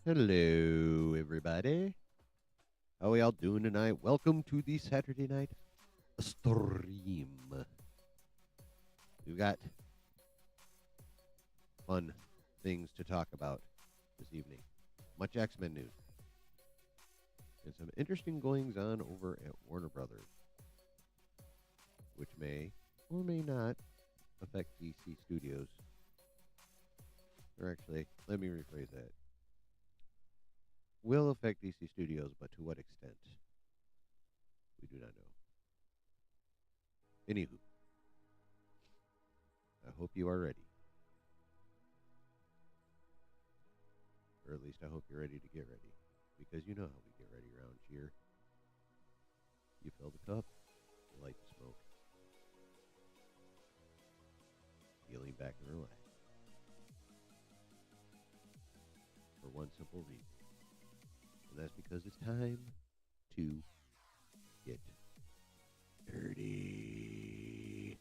Hello, everybody. How are y'all doing tonight? Welcome to the Saturday night stream. We've got fun things to talk about this evening. Much X-Men news and some interesting goings on over at Warner Brothers, which may or may not affect DC Studios. Or actually, let me rephrase that. Will affect DC Studios, but to what extent? We do not know. Anywho, I hope you are ready. Or at least I hope you're ready to get ready. Because you know how we get ready around here. You fill the cup, you light the smoke. You lean back and relax. For one simple reason. And that's because it's time to get dirty.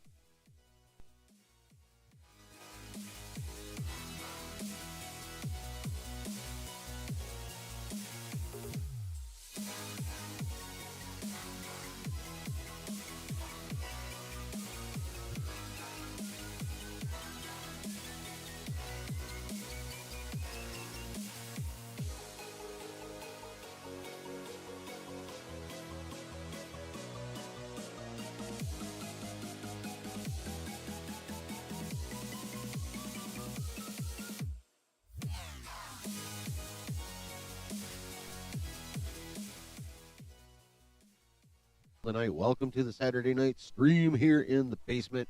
Tonight, welcome to the Saturday night stream here in the basement.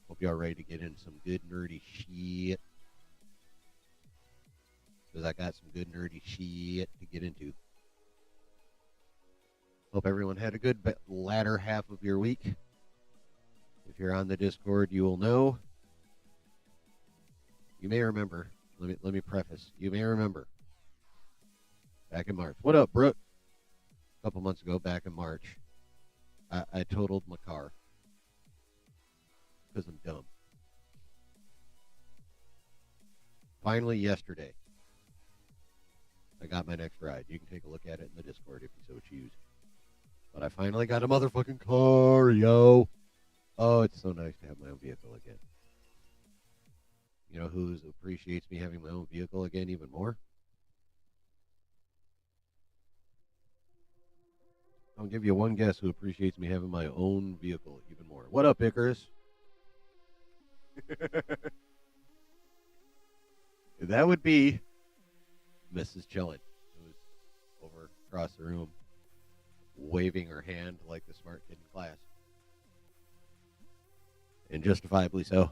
Hope y'all ready to get into some good nerdy shit. Because I got some good nerdy shit to get into. Hope everyone had a good latter half of your week. If you're on the Discord, you will know. You may remember. Let me preface. You may remember. Back in March. What up, Brooke? A couple months ago, back in March, I totaled my car because I'm dumb. Finally, yesterday, I got my next ride. You can take a look at it in the Discord if you so choose. But I finally got a motherfucking car, yo. Oh, it's so nice to have my own vehicle again. You know who appreciates me having my own vehicle again even more? I'll give you one guess who appreciates me having my own vehicle even more. What up, Icarus? That would be Mrs. Chillin, who's over across the room, waving her hand like the smart kid in class. And justifiably so.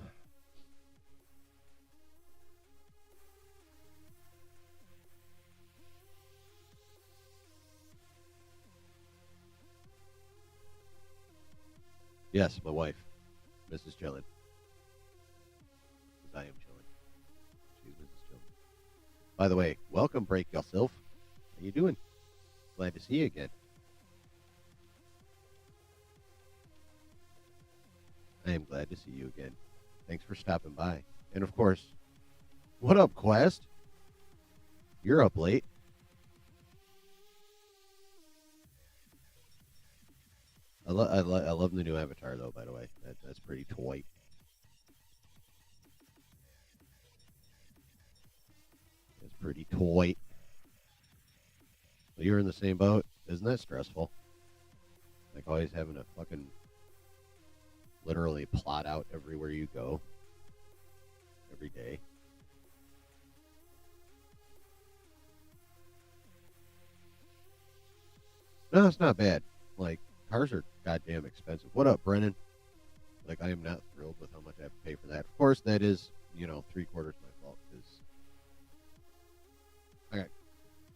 Yes, my wife, Mrs. Chillin. Because I am chillin'. She's Mrs. Chillin. By the way, welcome, Break Yourself. How you doing? Glad to see you again. I am glad to see you again. Thanks for stopping by. And of course, what up, Quest? You're up late. I love the new avatar, though, by the way. That's pretty toy. That's pretty toy. Well, you're in the same boat. Isn't that stressful? Like always having to fucking literally plot out everywhere you go. Every day. No, it's not bad. Like, cars are goddamn expensive. What up, Brennan? Like, I am not thrilled with how much I have to pay for that. Of course, that is, 3/4 my fault because I got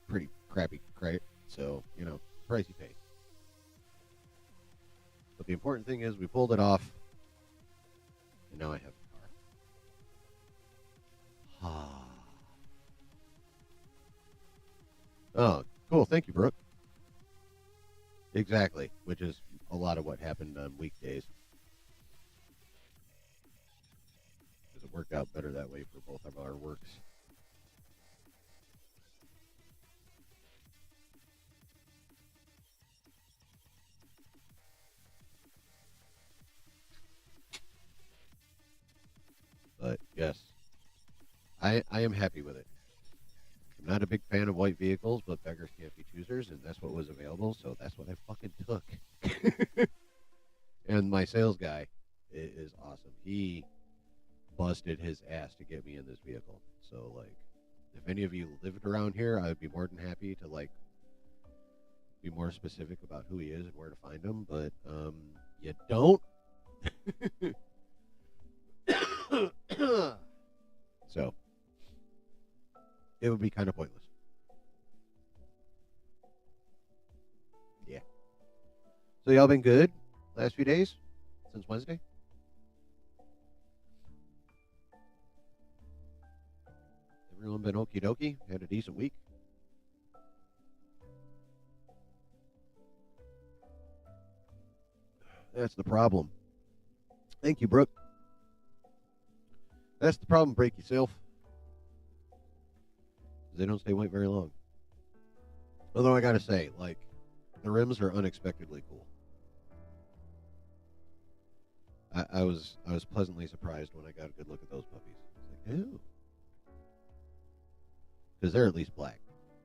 pretty crappy credit. So, price you pay. But the important thing is we pulled it off, and now I have a car. Oh, cool. Thank you, Brooke. Exactly, which is a lot of what happened on weekdays. Because it worked out better that way for both of our works. I am happy with it. I'm not a big fan of white vehicles, but beggars can't be choosers, and that's what was available, so that's what I fucking took. And my sales guy is awesome. He busted his ass to get me in this vehicle. So, like, if any of you lived around here, I would be more than happy to, like, be more specific about who he is and where to find him, but you don't. So, it would be kind of pointless. Yeah. So, y'all been good last few days? Since Wednesday? Everyone been okie dokie? Had a decent week? That's the problem. Thank you, Brooke. That's the problem, break yourself. They don't stay white very long. Although I gotta say, like, the rims are unexpectedly cool. I was pleasantly surprised when I got a good look at those puppies. I was like, ew. Because they're at least black.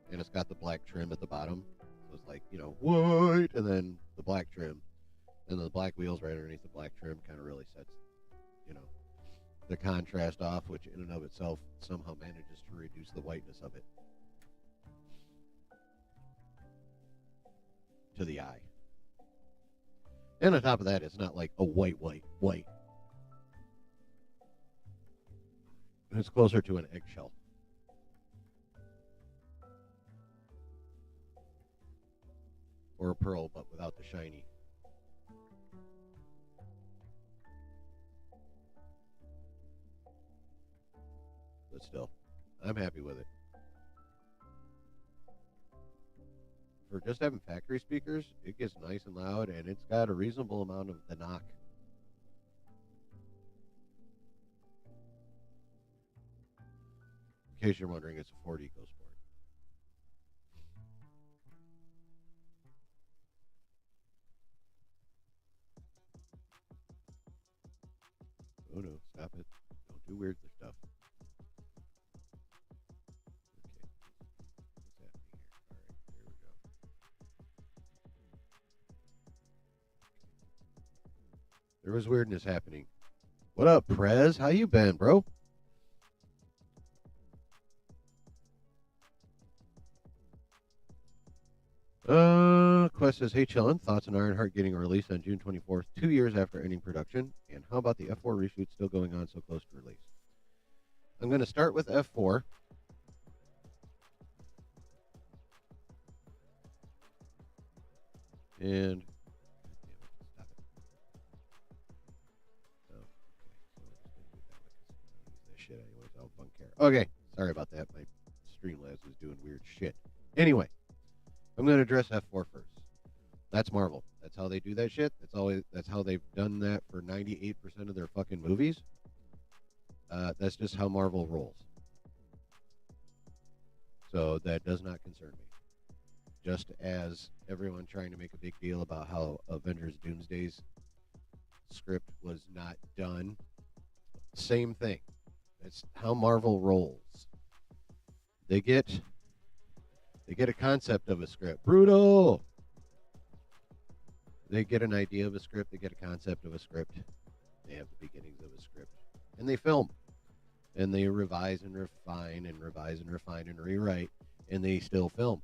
And it's got the black trim at the bottom. So it's like, white, and then the black trim. And the black wheels right underneath the black trim kind of really sets, you know, the contrast off, which in and of itself somehow manages to reduce the whiteness of it to the eye. And on top of that, it's not like a white. It's closer to an eggshell. Or a pearl, but without the shiny. But still, I'm happy with it. For just having factory speakers, it gets nice and loud, and it's got a reasonable amount of the knock. In case you're wondering, it's a Ford EcoSport. Oh no, stop it. Don't do weird stuff. Okay. What's happening here? Alright, here we go. There was weirdness happening. What up, Prez? How you been, bro? Quest says, hey, chillin'. Thoughts on Ironheart getting a release on June 24th, 2 years after ending production? And how about the F4 reshoot still going on so close to release? I'm going to start with F4. And stop it. Oh, okay. So we're just gonna do it that way because I don't use that shit anyways. I'll bunk care. Okay, sorry about that. My Streamlabs is doing weird shit. Anyway, I'm going to address F4 first. That's Marvel. That's how they do that shit. That's how they've done that for 98% of their fucking movies. That's just how Marvel rolls. So that does not concern me. Just as everyone trying to make a big deal about how Avengers Doomsday's script was not done. Same thing. That's how Marvel rolls. They get a concept of a script. Brutal. They get an idea of a script. They get a concept of a script. They have the beginnings of a script. And they film. And they revise and refine and revise and refine and rewrite. And they still film.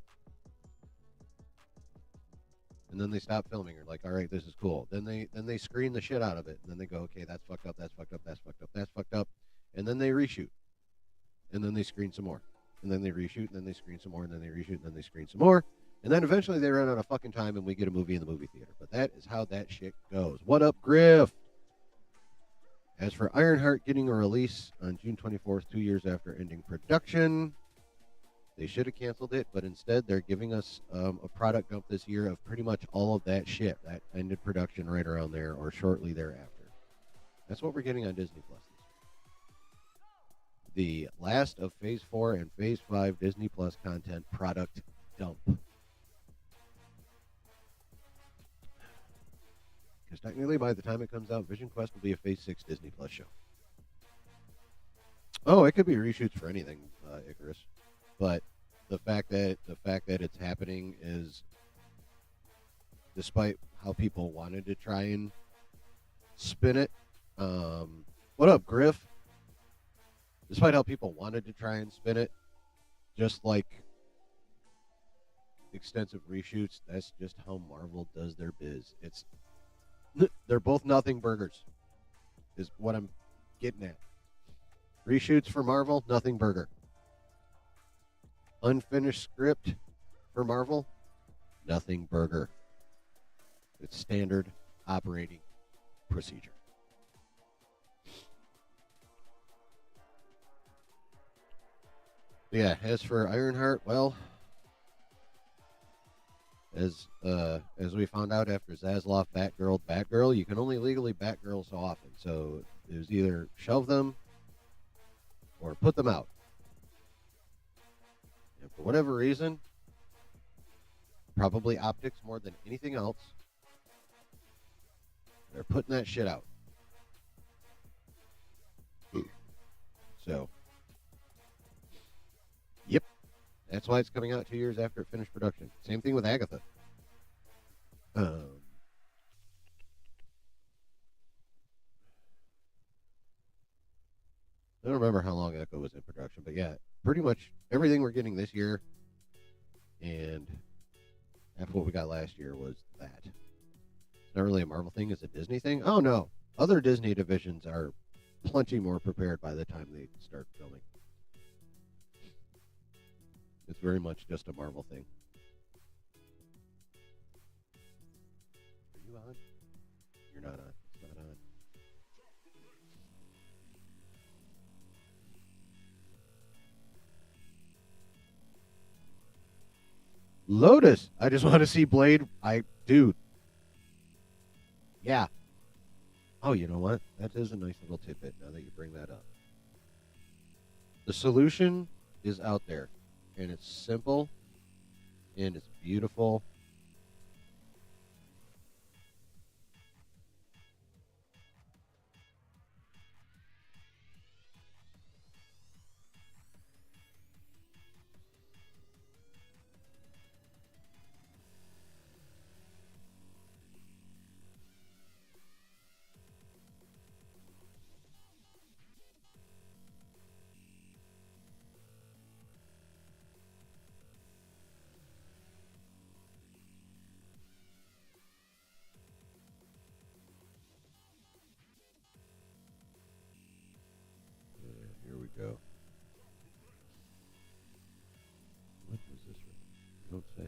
And then they stop filming. Or like, all right, this is cool. Then they screen the shit out of it. And then they go, okay, that's fucked up, that's fucked up, that's fucked up, that's fucked up. And then they reshoot. And then they screen some more. And then they reshoot, and then they screen some more, and then they reshoot, and then they screen some more. And then eventually they run out of fucking time and we get a movie in the movie theater. But that is how that shit goes. What up, Griff? As for Ironheart getting a release on June 24th, 2 years after ending production, they should have canceled it, but instead they're giving us a product dump this year of pretty much all of that shit that ended production right around there or shortly thereafter. That's what we're getting on Disney Plus this year. The last of Phase 4 and Phase 5 Disney Plus content product dump. Because technically, by the time it comes out, Vision Quest will be a Phase 6 Disney Plus show. Oh, it could be reshoots for anything, Icarus. But the fact that it's happening is, despite how people wanted to try and spin it. What up, Griff? Despite how people wanted to try and spin it, just like extensive reshoots, that's just how Marvel does their biz. They're both nothing burgers, is what I'm getting at. Reshoots for Marvel, nothing burger. Unfinished script for Marvel, nothing burger. It's standard operating procedure. Yeah, as for Ironheart, well, as we found out after Zaslav Batgirl, you can only legally Batgirl so often. So it was either shelve them or put them out. And for whatever reason, probably optics more than anything else, they're putting that shit out. So, yep, that's why it's coming out 2 years after it finished production. Same thing with Agatha. I don't remember how long Echo was in production, but yeah, pretty much everything we're getting this year and after what we got last year was that. It's not really a Marvel thing, it's a Disney thing. Oh no, other Disney divisions are plenty more prepared by the time they start filming. It's very much just a Marvel thing. Are you on? You're not on. It's not on. Lotus. I just want to see Blade. Dude. Yeah. Oh, you know what? That is a nice little tidbit now that you bring that up. The solution is out there, and it's simple, and it's beautiful. Here we go. What was this? Don't say.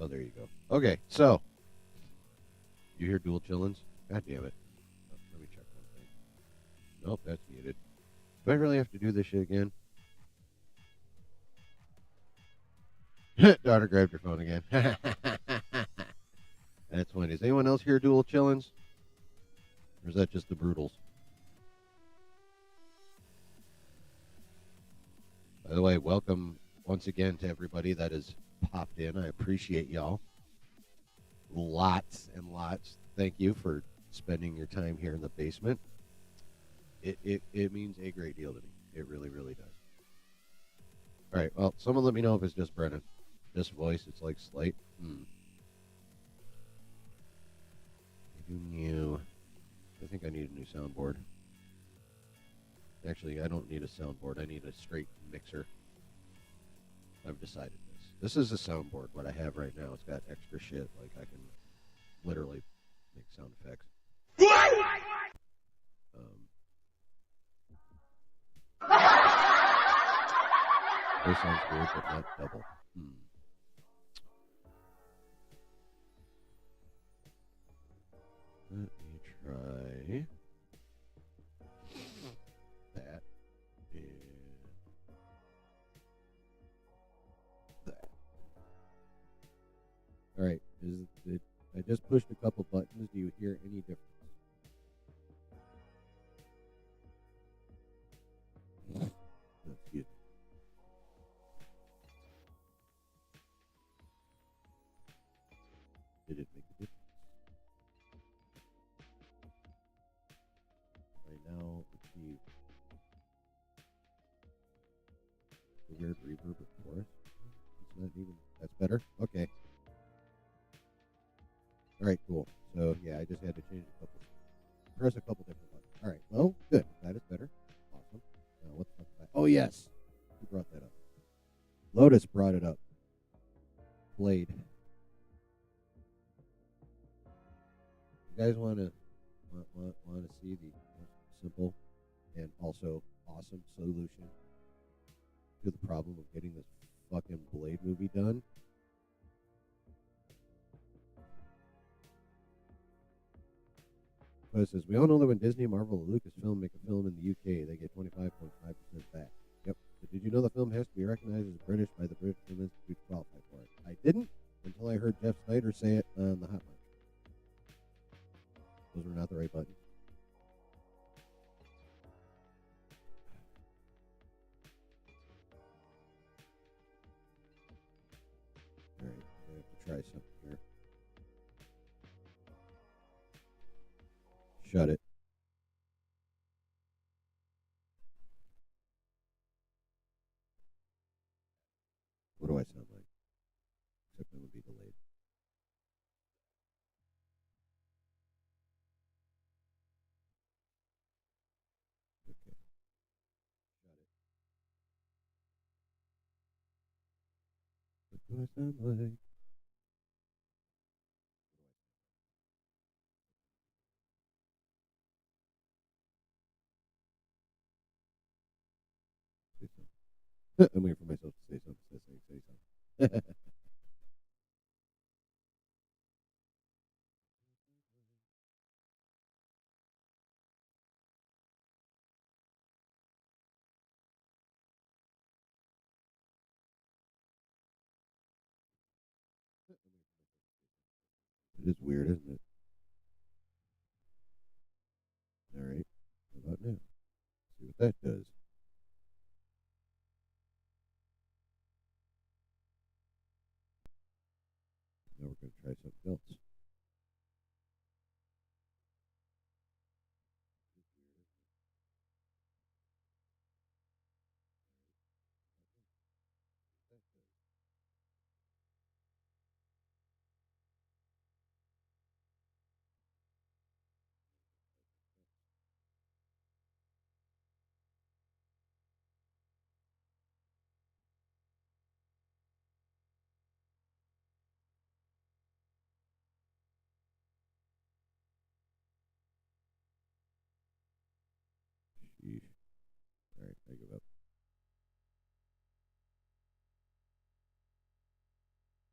Oh, there you go. Okay, so you hear dual chillins? God damn it. Oh, let me check one thing. Nope, that's muted. Do I really have to do this shit again? Daughter grabbed your phone again. That's funny. Does anyone else hear dual chillins? Or is that just the Brutals? By the way, welcome once again to everybody that has popped in. I appreciate y'all. Lots and lots. Thank you for spending your time here in the basement. It means a great deal to me. It really, really does. All right. Well, someone let me know if it's just Brennan. This voice, it's like slight. New. I think I need a new soundboard. Actually, I don't need a soundboard. I need a straight mixer. I've decided this. This is a soundboard. What I have right now, it's got extra shit. Like I can literally make sound effects. This sounds weird, but not double. Let me try that and that. All right. I just pushed a couple buttons. Do you hear any difference? Excuse me. Did it make a difference? I now achieve That's better? Okay. All right, cool. So, yeah, I just had to press a couple different buttons. All right, well, good. That is better. Awesome. Now, what's up? Oh, yes. Who brought that up? Lotus brought it up. Blade. You guys want to see the simple and also awesome solution to the problem of getting this fucking Blade movie done? But it says, we all know that when Disney, Marvel, or Lucasfilm make a film in the UK, they get 25.5% back. Yep. But did you know the film has to be recognized as British by the British Film Institute to qualify for it? I didn't until I heard Jeff Snyder say it on the hot mic. Those were not the right buttons. All right, I'm going to have to try something here. Shut it. What do I sound like? Except I'm going to be delayed. Okay. Shut it. What do I sound like? Say something. I'm waiting for myself to say something. Say something. It is weird, isn't it? All right. How about now? See what that does. Now we're going to try something else. Sheesh. All right, I give up.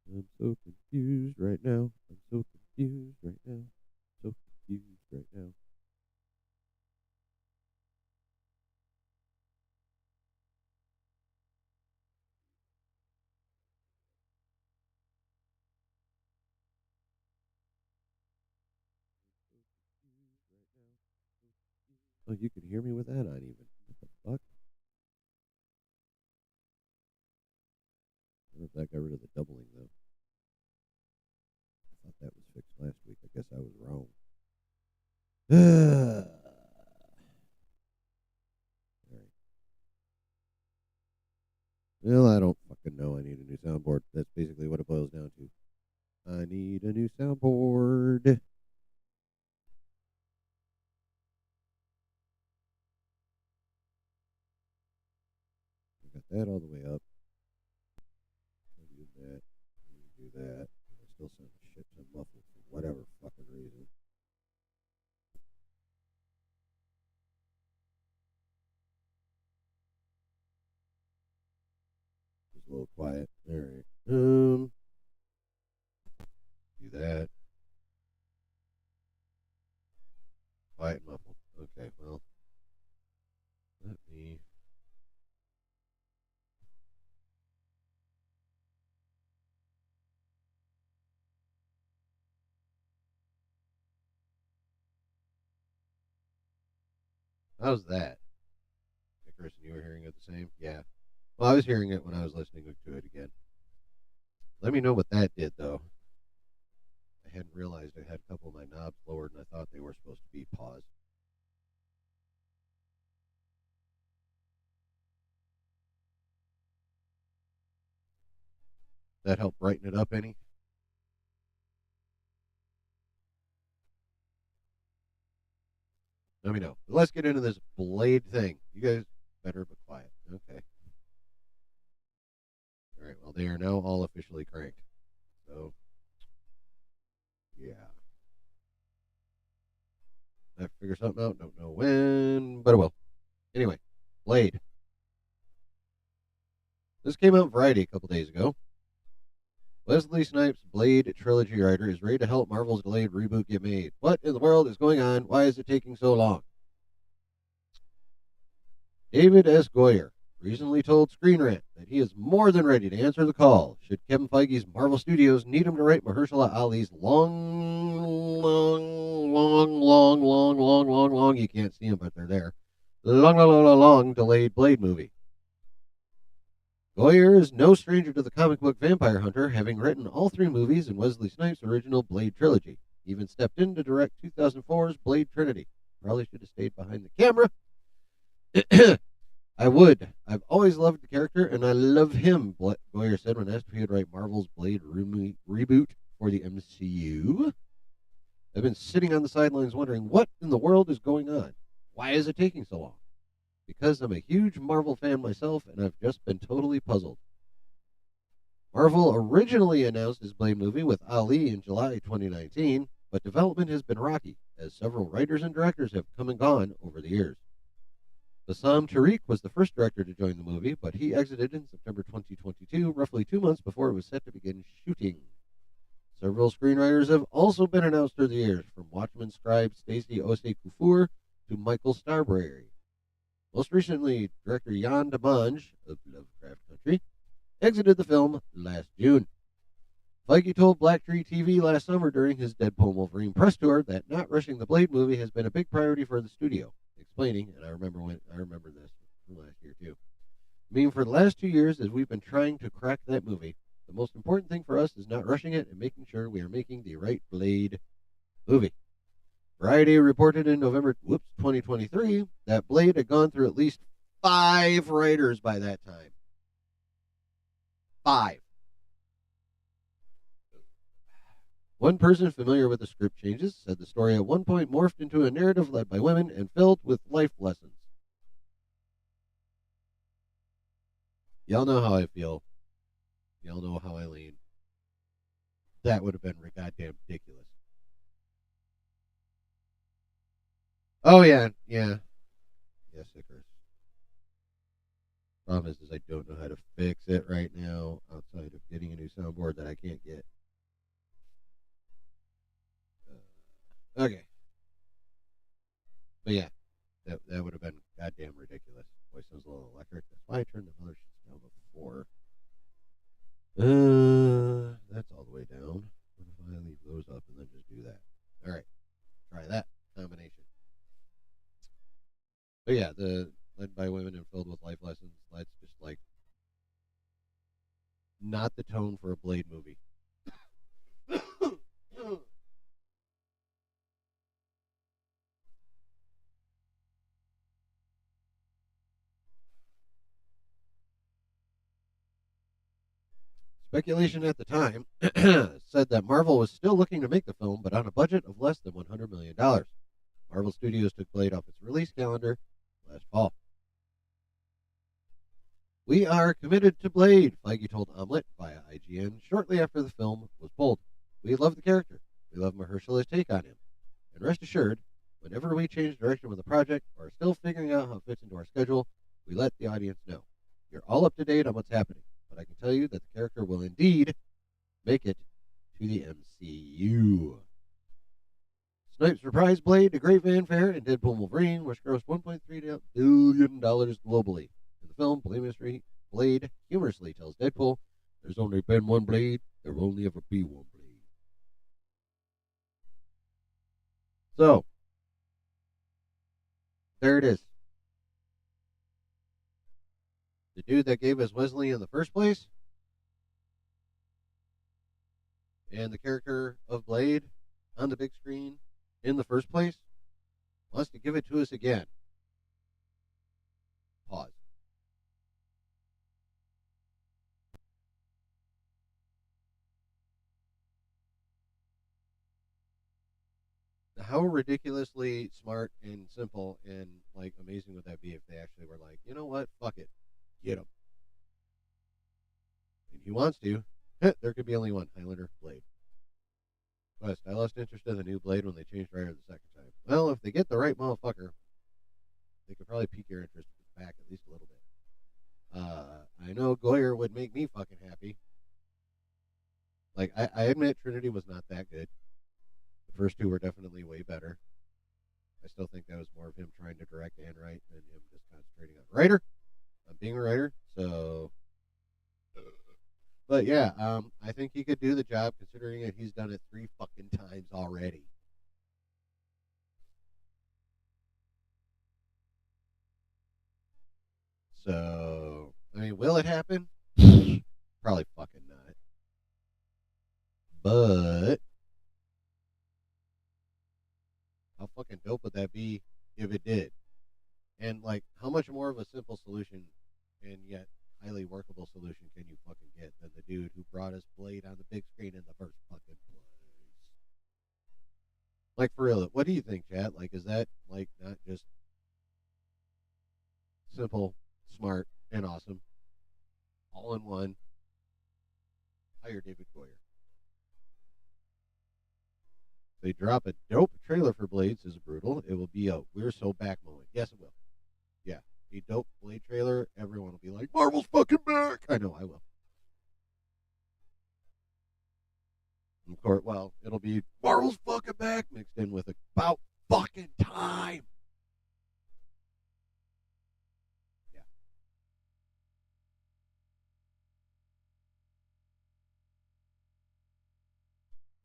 I'm so confused right now. I'm so confused right now. So confused right now. Oh, you can hear me with that on even. What the fuck? I wonder if that got rid of the doubling though. I thought that was fixed last week. I guess I was wrong. All right. Well, I don't fucking know. I need a new soundboard. That's basically what it boils down to. I need a new soundboard. I got that all the way up. I do that. I do that. I still sound a shit ton muffled for whatever fucking reason. Just a little quiet. All right. Do that. Quiet and muffled. Okay. Well, let me. How's that? Hey, Kristen, you were hearing it the same? Yeah. Well, I was hearing it when I was listening to it again. Let me know what that did, though. I hadn't realized I had a couple of my knobs lowered, and I thought they were supposed to be paused. That help brighten it up any? Let me know. But let's get into this Blade thing. You guys better be quiet. Okay. All right. Well, they are now all officially cranked. So, yeah. I have to figure something out. Don't know when, but I will. Anyway, Blade. This came out Friday a couple days ago. Wesley Snipes' Blade trilogy writer is ready to help Marvel's Blade reboot get made. What in the world is going on? Why is it taking so long? David S. Goyer recently told Screen Rant that he is more than ready to answer the call should Kevin Feige's Marvel Studios need him to write Mahershala Ali's long, you can't see them, but they're there, long delayed Blade movie. Goyer is no stranger to the comic book Vampire Hunter, having written all three movies in Wesley Snipes' original Blade trilogy. He even stepped in to direct 2004's Blade Trinity. Probably should have stayed behind the camera. I would. I've always loved the character, and I love him, Goyer said when asked if he would write Marvel's Blade reboot for the MCU. I've been sitting on the sidelines wondering what in the world is going on. Why is it taking so long? Because I'm a huge Marvel fan myself, and I've just been totally puzzled. Marvel originally announced his Blade movie with Ali in July 2019, but development has been rocky, as several writers and directors have come and gone over the years. Bassam Tariq was the first director to join the movie, but he exited in September 2022, roughly 2 months before it was set to begin shooting. Several screenwriters have also been announced through the years, from Watchmen scribe Stacey Osei Kuffour to Michael Starberry. Most recently, director Jan de Mange of Lovecraft Country exited the film last June. Feige told Black Tree TV last summer during his Deadpool Wolverine press tour that not rushing the Blade movie has been a big priority for the studio, explaining, and I remember this from last year too. I mean, for the last 2 years, as we've been trying to crack that movie, the most important thing for us is not rushing it and making sure we are making the right Blade movie. Variety reported in November 2023 that Blade had gone through at least 5 writers by that time. 5. One person familiar with the script changes said the story at one point morphed into a narrative led by women and filled with life lessons. Y'all know how I feel. Y'all know how I lean. That would have been goddamn ridiculous. Oh, yeah. Yes, Icarus. Problem is I don't know how to fix it right now outside of getting a new soundboard that I can't get. Okay. But yeah, that would have been goddamn ridiculous. Voice sounds a little electric. That's why I turned the other shit down before. That's all the way down. What if I leave those up and then just do that? All right, try that combination. But yeah, the led by women and filled with life lessons. That's just like not the tone for a Blade movie. Speculation at the time said that Marvel was still looking to make the film, but on a budget of less than $100 million. Marvel Studios took Blade off its release calendar last fall. We are committed to Blade, Feige told Omelette via IGN shortly after the film was pulled. We love the character. We love Mahershala's take on him. And rest assured, whenever we change direction with a project or are still figuring out how it fits into our schedule, we let the audience know. You're all up to date on what's happening, but I can tell you that the character will indeed make it to the MCU. Snipes reprised Blade to great fanfare in Deadpool Wolverine, which grossed $1.3 billion globally. In the film, Blade humorously tells Deadpool, "There's only been one Blade, there will only ever be one Blade." So, there it is. The dude that gave us Wesley in the first place, and the character of Blade on the big screen in the first place, wants to give it to us again. Pause. how ridiculously smart and simple and like amazing would that be if they actually were like, you know what, fuck it, get him. And he wants to. There could be only one Highlander Blade. Quest, I lost interest in the new Blade when they changed Ryder the second time. Well, if they get the right motherfucker, they could probably pique your interest back at least a little bit. I know Goyer would make me fucking happy. Like, I admit Trinity was not that good. The first two were definitely way better. I still think that was more of him trying to direct and write than him just concentrating on writer. On being a writer. So, but yeah, I think he could do the job considering that he's done it 3 fucking times already. So, I mean, will it happen? Probably fucking not. But how fucking dope would that be if it did? And like, how much more of a simple solution and yet highly workable solution can you fucking get than the dude who brought us Blade on the big screen in the first fucking place? Like for real, what do you think, chat? Like, is that like not just simple, smart, and awesome, all in one? Hire David Goyer. They drop a dope trailer for Blades is brutal. It will be a we're so back moment. Yes, it will. Yeah, a dope Blade trailer. Everyone will be like, Marvel's fucking back. I know, I will. Of course, well, it'll be Marvel's fucking back mixed in with about fucking time. Yeah.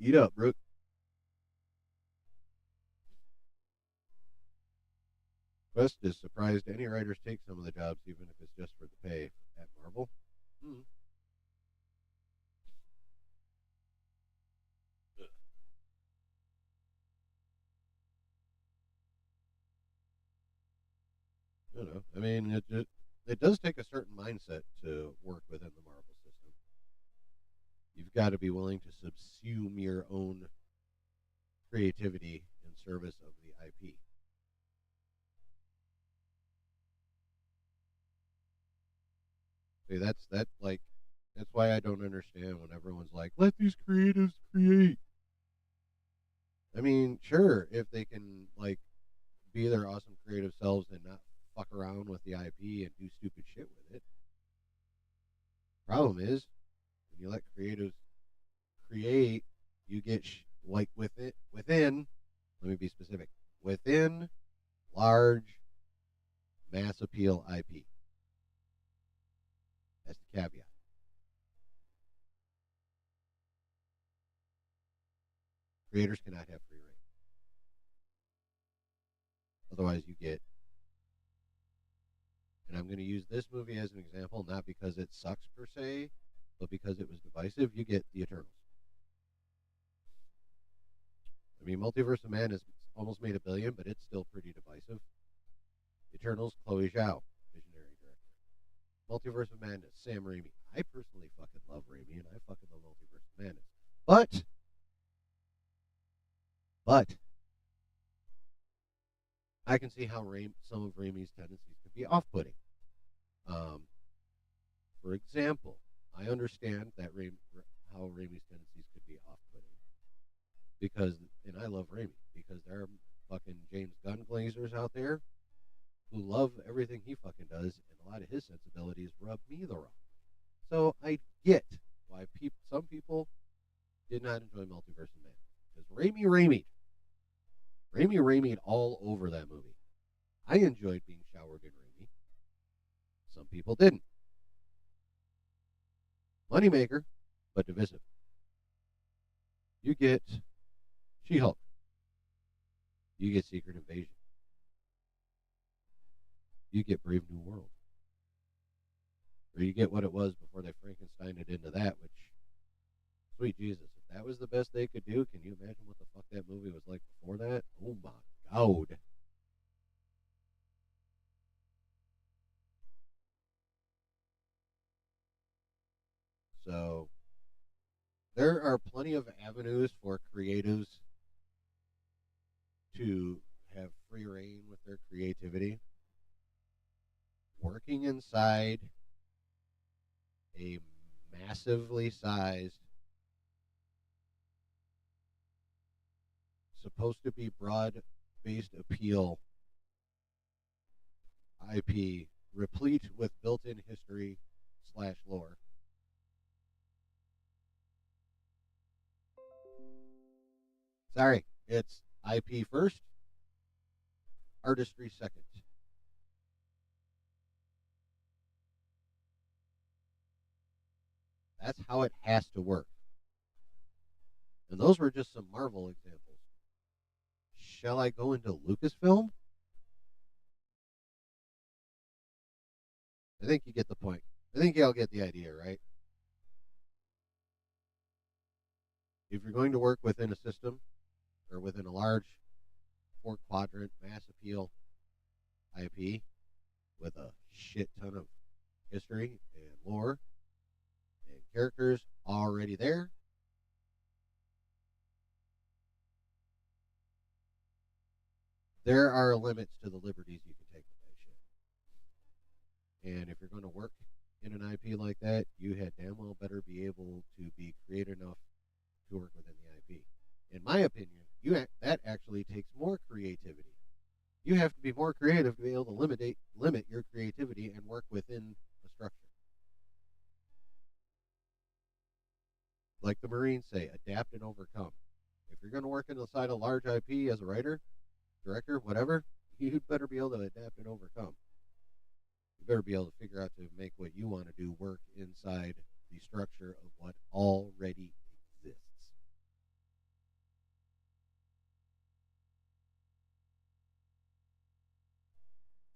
Eat up, Brooke. Quest is surprised any writers take some of the jobs, even if it's just for the pay at Marvel. Hmm. I don't know. I mean, it does take a certain mindset to work within the Marvel system. You've got to be willing to subsume your own creativity in service of the IP. See, that's why I don't understand when everyone's like, "Let these creatives create." I mean, sure, if they can like be their awesome creative selves and not fuck around with the IP and do stupid shit with it. Problem is, when you let creatives create, you get like within. Let me be specific. Within large mass appeal IP. That's the caveat. Creators cannot have free reign. Otherwise, you get. And I'm going to use this movie as an example, not because it sucks per se, but because it was divisive. You get the Eternals. I mean, Multiverse of Man has almost made $1 billion, but it's still pretty divisive. Eternals, Chloe Zhao, visionary director. Multiverse of Madness, Sam Raimi. I personally fucking love Raimi, and I fucking love Multiverse of Madness. But I can see how some of Raimi's tendencies could be off-putting. Um, for example, I understand that how Raimi's tendencies could be off-putting because, and I love Raimi because there are fucking James Gunn glazers out there who love everything he fucking does, and a lot of his sensibilities rub me the wrong. So I get why some people did not enjoy Multiverse of Man because Raimi all over that movie. I enjoyed being showered in Raimi. Some people didn't. Moneymaker, but divisive. You get She-Hulk. You get Secret Invasion. You get Brave New World. Or you get what it was before they Frankenstein it into that, which, sweet Jesus, if that was the best they could do, can you imagine what the fuck that movie was like before that? Oh my God. So, there are plenty of avenues for creatives to have free reign with their creativity, working inside a massively sized, supposed to be broad based appeal IP, replete with built in history slash lore. Sorry, it's IP first, artistry second. That's how it has to work. And those were just some Marvel examples. Shall I go into Lucasfilm? I think you get the point. I think y'all get the idea, right? If you're going to work within a system or within a large four quadrant mass appeal IP with a shit ton of history and lore and characters already there, there are limits to the liberties you can take with that shit. And if you're going to work in an IP like that, you had damn well better be able to be creative enough to work within the IP. In my opinion, that actually takes more creativity. You have to be more creative to be able to limit your creativity and work within a structure. Like the Marines say, adapt and overcome. If you're going to work inside a large IP as a writer, director, whatever, you'd better be able to adapt and overcome. You better be able to figure out to make what you want to do work inside the structure of what already exists.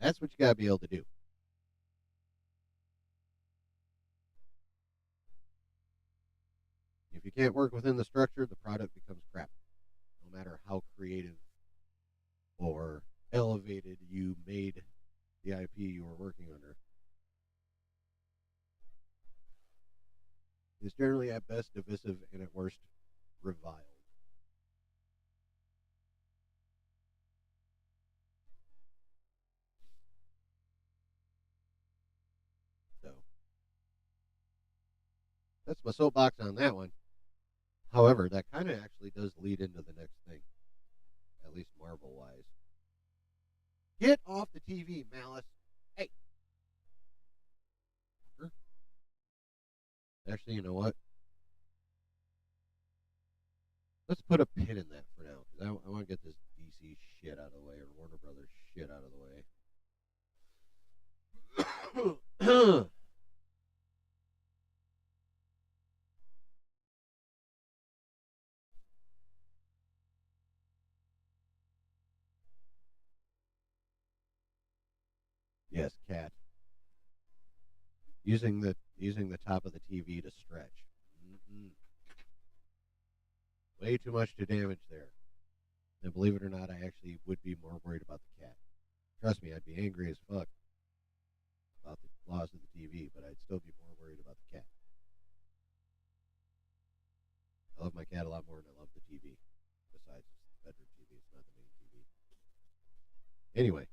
That's what you got to be able to do. If you can't work within the structure, the product becomes crap, no matter how creative or elevated you made the IP you were working under. It's generally at best divisive and at worst reviled. So that's my soapbox on that one. However, that kind of actually does lead into the next thing, at least Marvel wise. Get off the TV, Malice. Hey. Actually, you know what? Let's put a pin in that for now, because I want to get this DC shit out of the way, or Warner Brothers shit out of the way. Yes, cat. Using the top of the TV to stretch. Mm-mm. Way too much to damage there. And believe it or not, I actually would be more worried about the cat. Trust me, I'd be angry as fuck about the loss of the TV, but I'd still be more worried about the cat. I love my cat a lot more than I love the TV. Besides the bedroom TV, it's not the main TV. Anyway.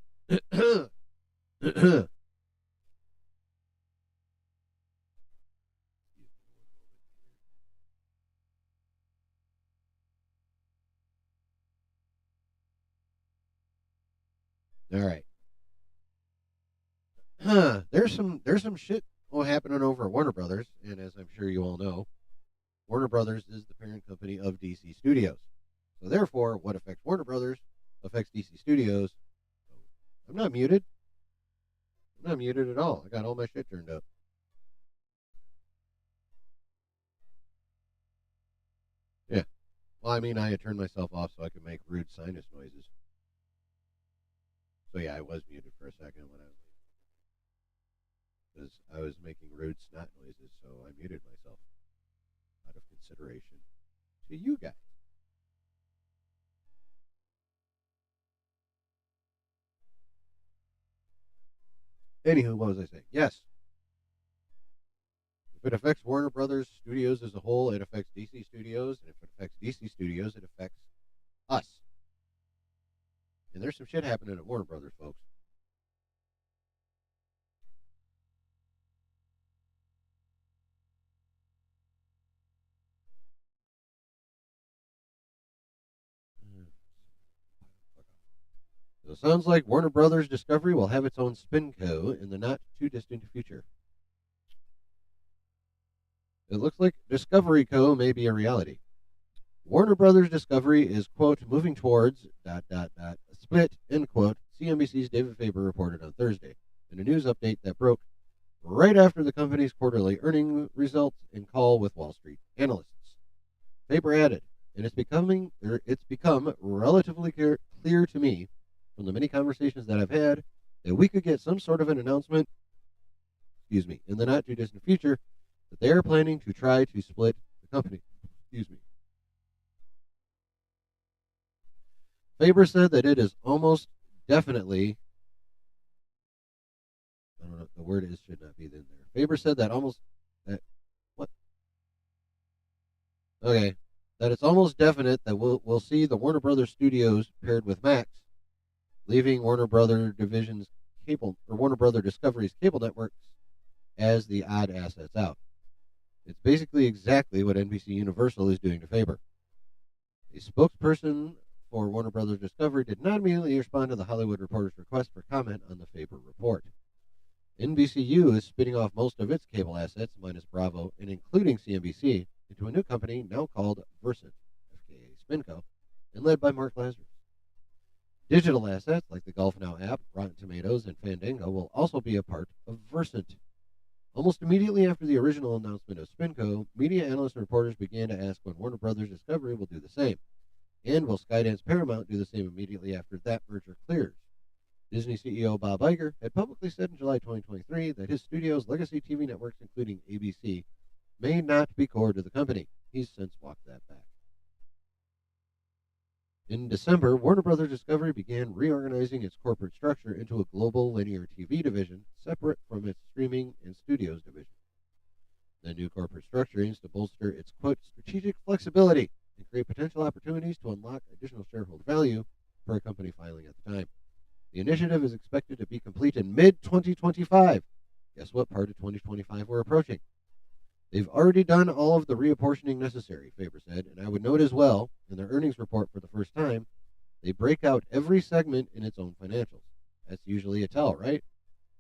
All right. There's some shit happening over at Warner Brothers, and as I'm sure you all know, Warner Brothers is the parent company of DC Studios. So therefore, what affects Warner Brothers affects DC Studios. I'm not muted. I'm not muted at all. I got all my shit turned up. Yeah. Well, I mean, I had turned myself off so I could make rude sinus noises. So yeah, I was muted for a second when I was making rude snot noises, so I muted myself out of consideration to you guys. Anywho, what was I saying? Yes. If it affects Warner Brothers Studios as a whole, it affects DC Studios, and if it affects DC Studios, it affects us. there's some shit happening at Warner Brothers, folks. So it sounds like Warner Brothers Discovery will have its own SpinCo in the not too distant future. It looks like Discovery Co. may be a reality. Warner Brothers Discovery is, quote, moving towards, a split, end quote, CNBC's David Faber reported on Thursday in a news update that broke right after the company's quarterly earning results and call with Wall Street analysts. Faber added, and it's become relatively clear to me from the many conversations that I've had that we could get some sort of an announcement, in the not too distant future that they are planning to try to split the company. Faber said that it is almost definitely, I don't know, the word is should not be in there. Faber said that what? Okay, that it's almost definite that we'll see the Warner Brothers Studios paired with Max, leaving Warner Brother Division's Warner Brother Discovery's cable networks as the odd assets out. It's basically exactly what NBC Universal is doing to Faber. A spokesperson for Warner Brothers Discovery did not immediately respond to the Hollywood Reporter's request for comment on the Faber report. NBCU is spinning off most of its cable assets, minus Bravo, and including CNBC, into a new company now called Versant, FKA SpinCo, and led by Mark Lazarus. Digital assets like the GolfNow app, Rotten Tomatoes, and Fandango will also be a part of Versant. Almost immediately after the original announcement of SpinCo, media analysts and reporters began to ask when Warner Brothers Discovery will do the same. And will Skydance Paramount do the same immediately after that merger clears? Disney CEO Bob Iger had publicly said in July 2023 that his studio's legacy TV networks, including ABC, may not be core to the company. He's since walked that back. In December, Warner Brothers Discovery began reorganizing its corporate structure into a global linear TV division separate from its streaming and studios division. The new corporate structure aims to bolster its, quote, strategic flexibility and create potential opportunities to unlock additional shareholder value per a company filing at the time. The initiative is expected to be complete in mid-2025. Guess what part of 2025 we're approaching? They've already done all of the reapportioning necessary, Faber said, and I would note as well, in their earnings report for the first time, they break out every segment in its own financials. That's usually a tell, right?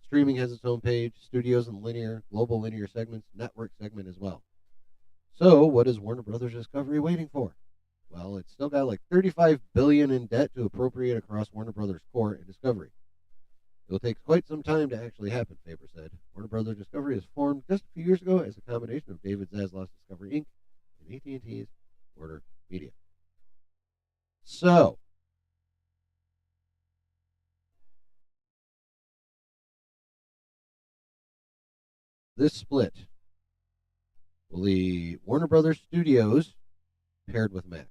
Streaming has its own page, studios and global linear segments, network segment as well. So, what is Warner Brothers Discovery waiting for? Well, it's still got like $35 billion in debt to appropriate across Warner Brothers Core and Discovery. It will take quite some time to actually happen, Faber said. Warner Brothers Discovery was formed just a few years ago as a combination of David Zaslav's Discovery Inc. and AT&T's Warner Media. So, this split will leave Warner Brothers Studios paired with Max,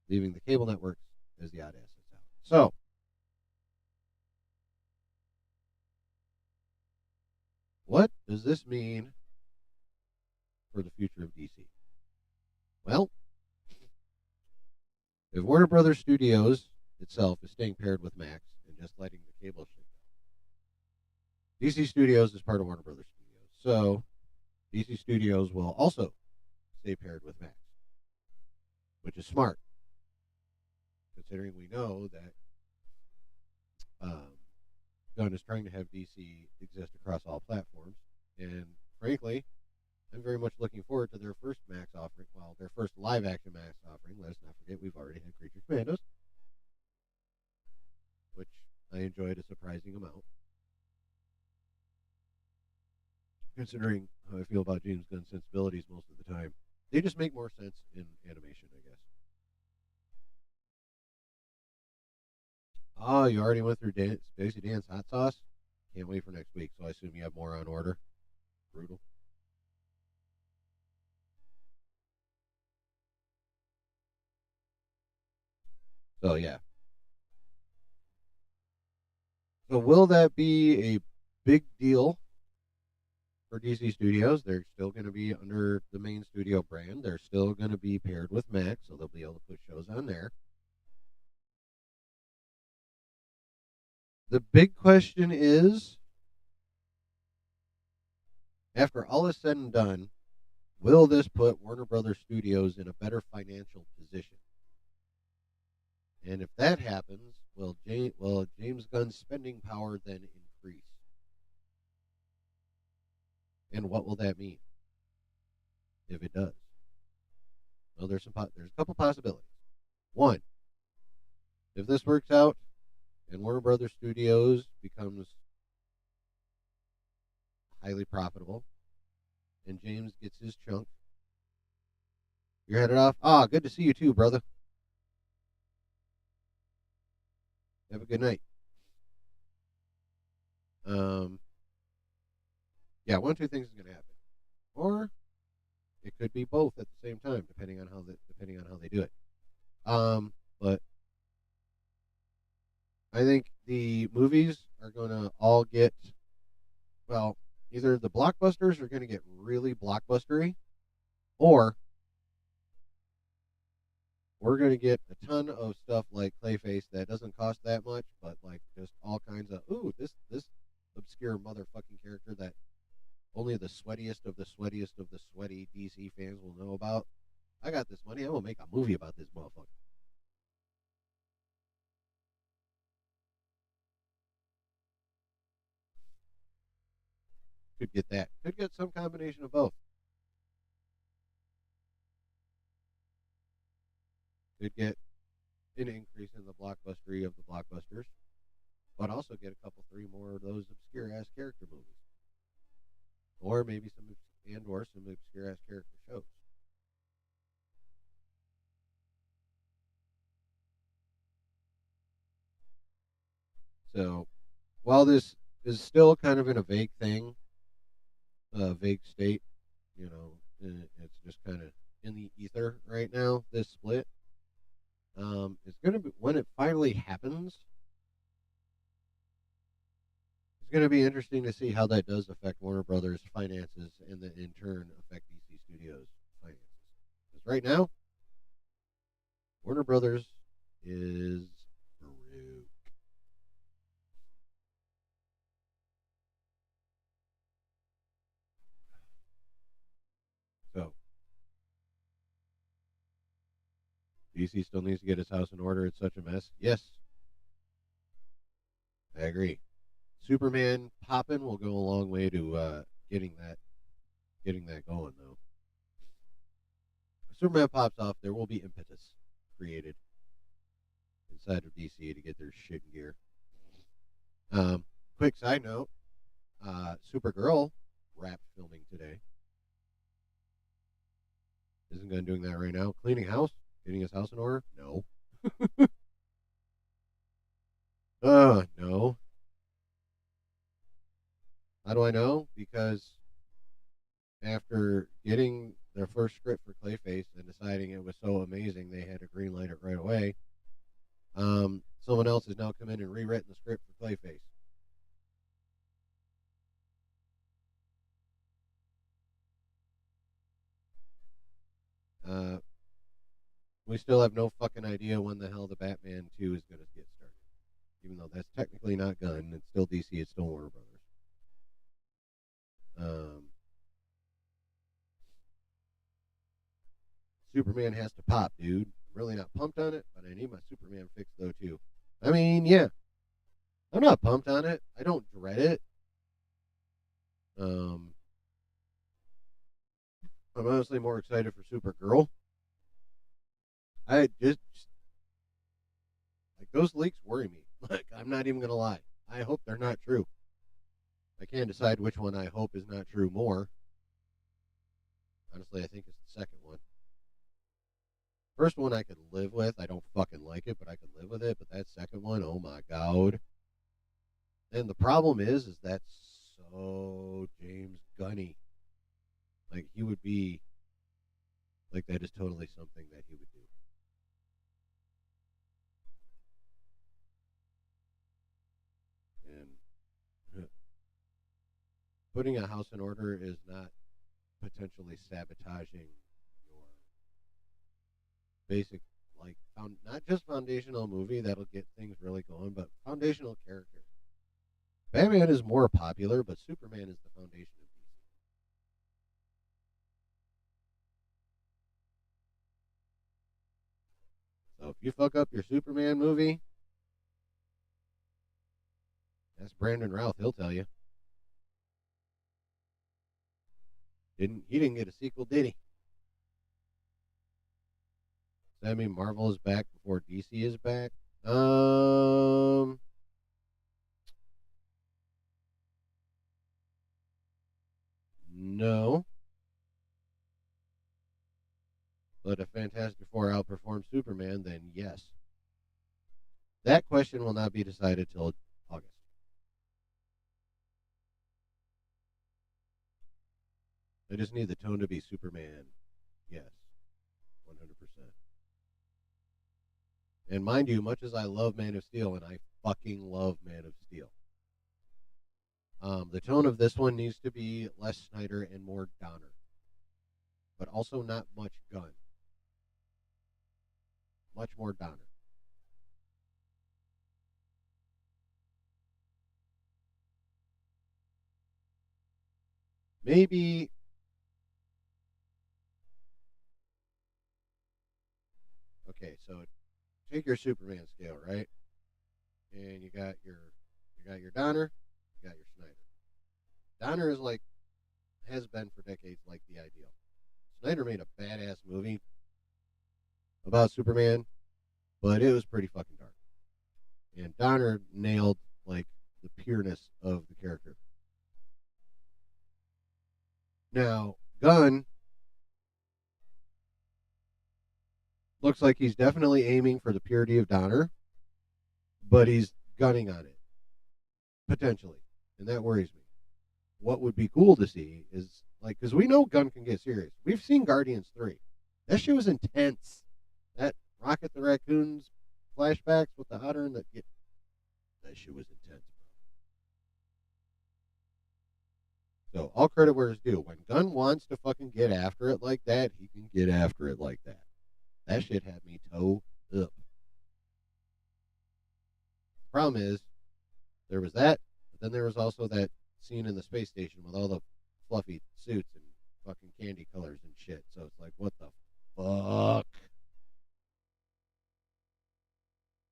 leaving the cable networks as the odd assets out. So, what does this mean for the future of DC? Well, if Warner Brothers Studios itself is staying paired with Max and just letting the cable shit go, DC Studios is part of Warner Brothers Studios. So, DC Studios will also stay paired with Max, which is smart, considering we know that Gunn is trying to have DC exist across all platforms. And frankly, I'm very much looking forward to their first Max offering. Well, their first live action Max offering. Let us not forget we've already had Creature Commandos, which I enjoyed a surprising amount, considering how I feel about James Gunn's sensibilities most of the time. They just make more sense in animation, I guess. Oh, you already went through Stacey Dan's hot sauce? Can't wait for next week, so I assume you have more on order. Brutal. So, yeah. So, will that be a big deal for DC Studios? They're still going to be under the main studio brand. They're still going to be paired with Max, so they'll be able to put shows on there. The big question is, after all is said and done, will this put Warner Brothers Studios in a better financial position? And if that happens, will James Gunn's spending power then increase? And what will that mean if it does? Well, there's a couple possibilities. One, if this works out and Warner Brothers Studios becomes highly profitable and James gets his chunk, you're headed off. Ah, good to see you too, brother. Have a good night. Um, yeah, one of two things is going to happen, or it could be both at the same time, depending on how they do it. But I think the movies are going to all get, well, either the blockbusters are going to get really blockbustery, or we're going to get a ton of stuff like Clayface that doesn't cost that much, but like just all kinds of this obscure motherfucking character that only the sweatiest of the sweatiest of the sweaty DC fans will know about. I got this money. I'm gonna make a movie about this motherfucker. Could get that. Could get some combination of both. Could get an increase in the blockbustery of the blockbusters, but also get a couple, three more of those obscure ass character movies, or maybe some obscure ass character shows. So while this is still kind of in a vague thing, a vague state, you know, it's just kind of in the ether right now. This split, it's gonna be when it finally happens. It's gonna be interesting to see how that does affect Warner Brothers' finances, and then in turn affect DC Studios' finances. Because right now, Warner Brothers is broke. So DC still needs to get his house in order. It's such a mess. Yes, I agree. Superman popping will go a long way to getting that going though. If Superman pops off, there will be impetus created inside of DC to get their shit in gear. Quick side note: Supergirl wrapped filming today. Isn't Gunn doing that right now? Cleaning house, getting his house in order? No. No. How do I know? Because after getting their first script for Clayface and deciding it was so amazing they had to greenlight it right away, someone else has now come in and rewritten the script for Clayface. Uh, we still have no fucking idea when the hell the Batman 2 is going to get started. Even though that's technically not Gunn, it's still DC, it's still Warner Brothers. Um, Superman has to pop, dude. I'm really not pumped on it, but I need my Superman fix though too. I mean, yeah, I'm not pumped on it. I don't dread it. Um, I'm honestly more excited for Supergirl. I just like those leaks worry me. Like I'm not even gonna lie. I hope they're not true. I can't decide which one I hope is not true more. Honestly, I think it's the second one. First one I could live with. I don't fucking like it, but I could live with it. But that second one, oh my god. And the problem is that's so James Gunny. Like he would be like that is totally something that he would do. And putting a house in order is not potentially sabotaging your basic like not just foundational movie that'll get things really going, but foundational character. Batman is more popular, but Superman is the foundation of DC. So if you fuck up your Superman movie, that's Brandon Routh. He'll tell you. He didn't get a sequel, did he? Does that mean Marvel is back before DC is back? No. But if Fantastic Four outperforms Superman, then yes. That question will not be decided till August. I just need the tone to be Superman. Yes. 100%. And mind you, much as I love Man of Steel, and I fucking love Man of Steel, the tone of this one needs to be less Snyder and more Donner, but also not much Gunn. Much more Donner. Maybe. Okay, so take your Superman scale, right? And you got your Donner, you got your Snyder. Donner is like has been for decades like the ideal. Snyder made a badass movie about Superman, but it was pretty fucking dark. And Donner nailed like the pureness of the character. Now, Gunn looks like he's definitely aiming for the purity of Donner, but he's gunning on it potentially, and that worries me. What would be cool to see is like because we know Gunn can get serious. We've seen Guardians 3. That shit was intense. That Rocket the Raccoon's flashbacks with the otter and that shit was intense. So all credit where it's due. When Gunn wants to fucking get after it like that, he can get after it like that. That shit had me toe up. Problem is, there was that, but then there was also that scene in the space station with all the fluffy suits and fucking candy colors and shit. So it's like, what the fuck?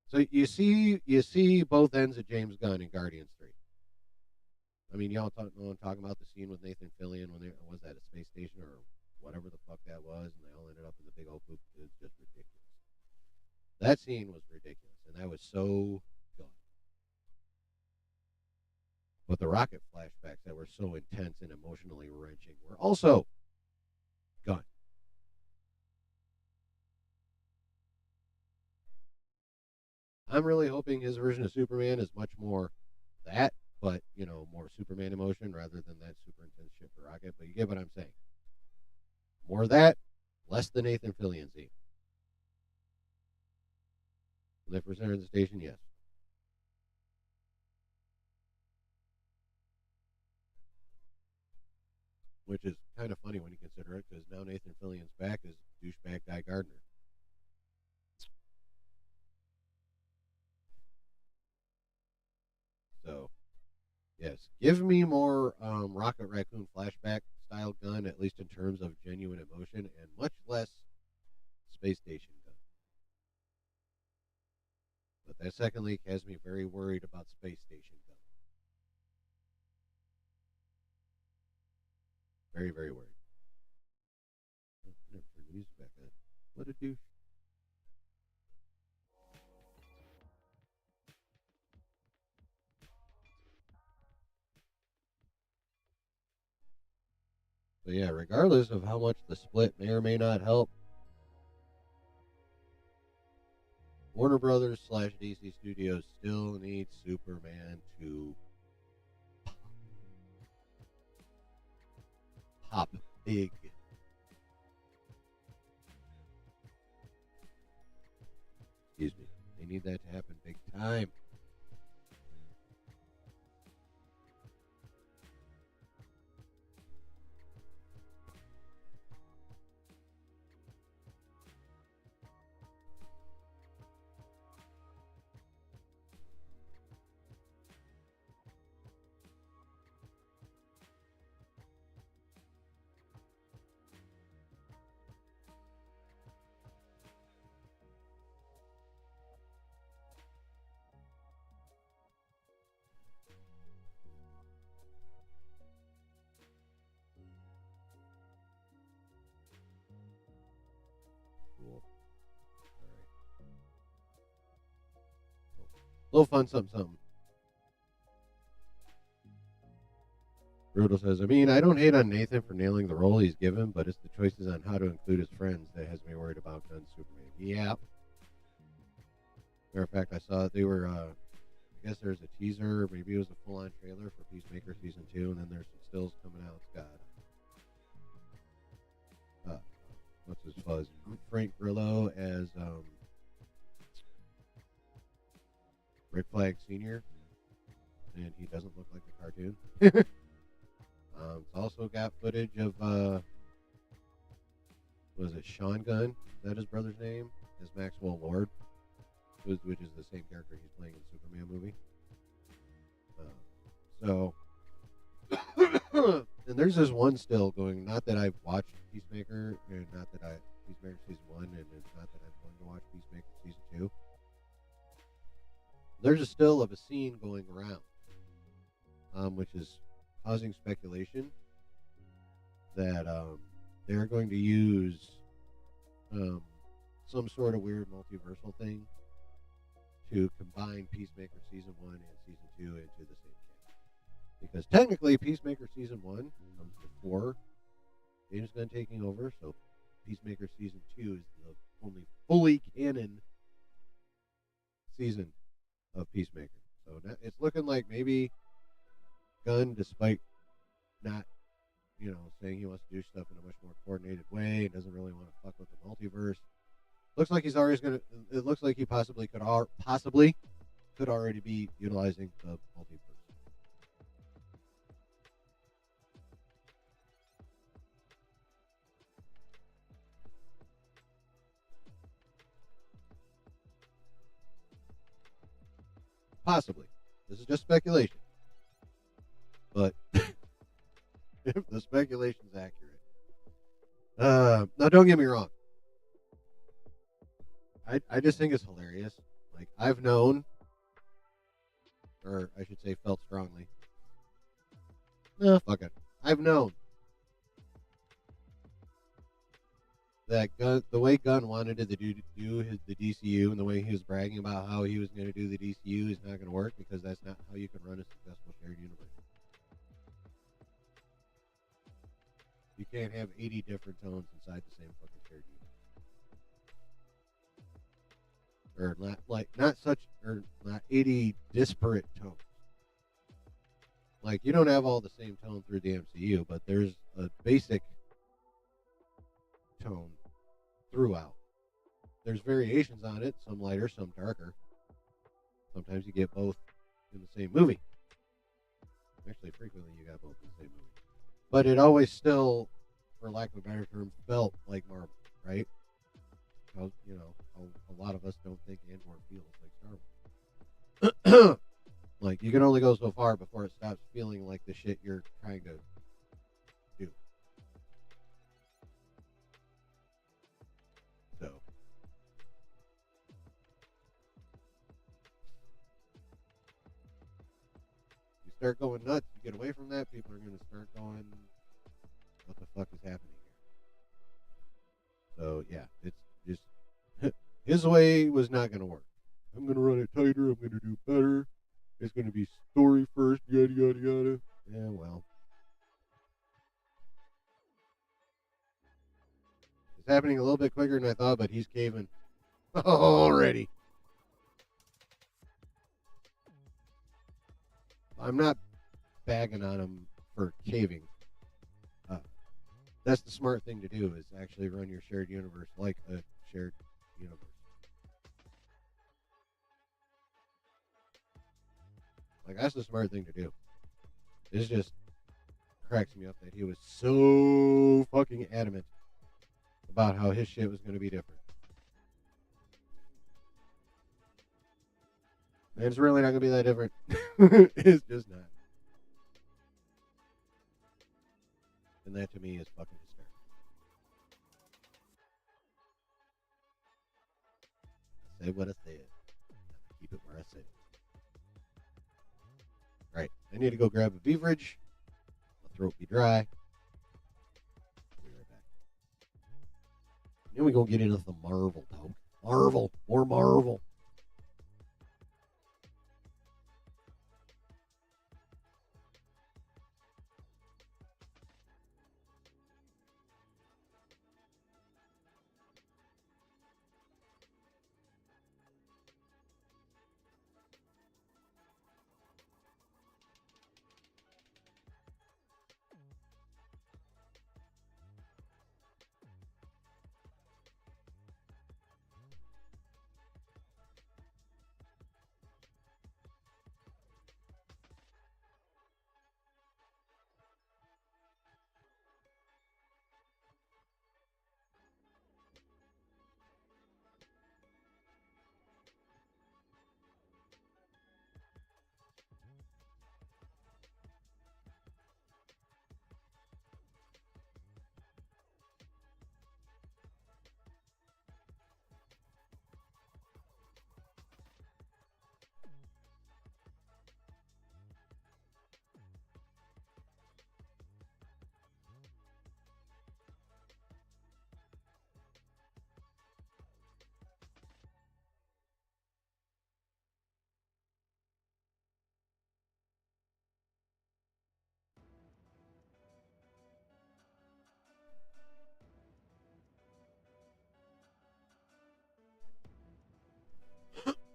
So you see both ends of James Gunn in Guardians 3. I mean, y'all talking about the scene with Nathan Fillion when they was at a space station or whatever the fuck that was, and they all ended up in the big old poop. It was just ridiculous. That scene was ridiculous, and that was so good. But the Rocket flashbacks that were so intense and emotionally wrenching were also Gunn. I'm really hoping his version of Superman is much more that, but more Superman emotion rather than that super intense shit for Rocket. But you get what I'm saying. More of that, less the Nathan Fillion scene. And if we're center of the station, yes. Which is kind of funny when you consider it, because now Nathan Fillion's back as douchebag Guy Gardner. So, yes, give me more Rocket Raccoon flashback style Gunn, at least in terms of genuine emotion, and much less space station Gunn. But that second leak has me very worried about space station Gunn. Very, very worried. Oh, never turn the music back on. What a douche. So yeah, regardless of how much the split may or may not help, Warner Brothers slash DC Studios still need Superman to pop big. Excuse me. They need that to happen big time. Cool. All right. Little fun, something. Brutal says, I mean, I don't hate on Nathan for nailing the role he's given, but it's the choices on how to include his friends that has me worried about Gunn's Superman. Yeah. Matter of fact, I saw they were, I guess there's a teaser, maybe it was a full-on trailer for Peacemaker Season 2, and then there's some stills coming out. It's got, what's his fuzz? Frank Grillo as Rick Flag Sr., and he doesn't look like the cartoon. It's also got footage of, was it Sean Gunn? Is that his brother's name? As Maxwell Lord, which is the same character he's playing in the Superman movie. And there's this one still going, not that I've watched Peacemaker, and not that Peacemaker Season 1, and not that I'm going to watch Peacemaker Season 2. There's a still of a scene going around, which is causing speculation that they're going to use some sort of weird multiversal thing to combine Peacemaker Season 1 and Season 2 into the same canon. Because technically, Peacemaker Season 1 comes before James Gunn taking over, so Peacemaker Season 2 is the only fully canon season of Peacemaker. So it's looking like maybe Gunn, despite not, saying he wants to do stuff in a much more coordinated way, and doesn't really want to fuck with the multiverse. Looks like he's always gonna. It looks like he possibly could already be utilizing the multiverse. Possibly. This is just speculation. But if the speculation is accurate. Now, don't get me wrong. I just think it's hilarious. Like, I've known, or I should say felt strongly. No, fuck it. I've known that the way Gunn wanted to do the DCU, and the way he was bragging about how he was going to do the DCU is not going to work, because that's not how you can run a successful shared universe. You can't have 80 different tones inside the same fucking shared universe. Or not 80 disparate tones. Like, you don't have all the same tone through the MCU, but there's a basic tone throughout. There's variations on it, some lighter, some darker. Sometimes you get both in the same movie. Actually, frequently you got both in the same movie. But it always still, for lack of a better term, felt like Marvel, right? Because, a lot of us don't think and/or feels like Star Wars. Like, you can only go so far before it stops feeling like the shit you're trying to do. So. You start going nuts, you get away from that, people are going to start going, what the fuck is happening here? So, yeah, it's just, his way was not going to work. I'm going to run it tighter, I'm going to do better. It's going to be story first, yada, yada, yada. Yeah, well. It's happening a little bit quicker than I thought, but he's caving already. I'm not bagging on him for caving. That's the smart thing to do, is actually run your shared universe like a shared universe. Like, that's the smart thing to do. It just cracks me up that he was so fucking adamant about how his shit was going to be different. And it's really not going to be that different. It's just not. And that to me is fucking hysterical. I say what I said. Keep it where I said it. Right. I need to go grab a beverage. My throat be dry. I'll be right back. Then we gonna get into the Marvel, dog. Marvel, more Marvel.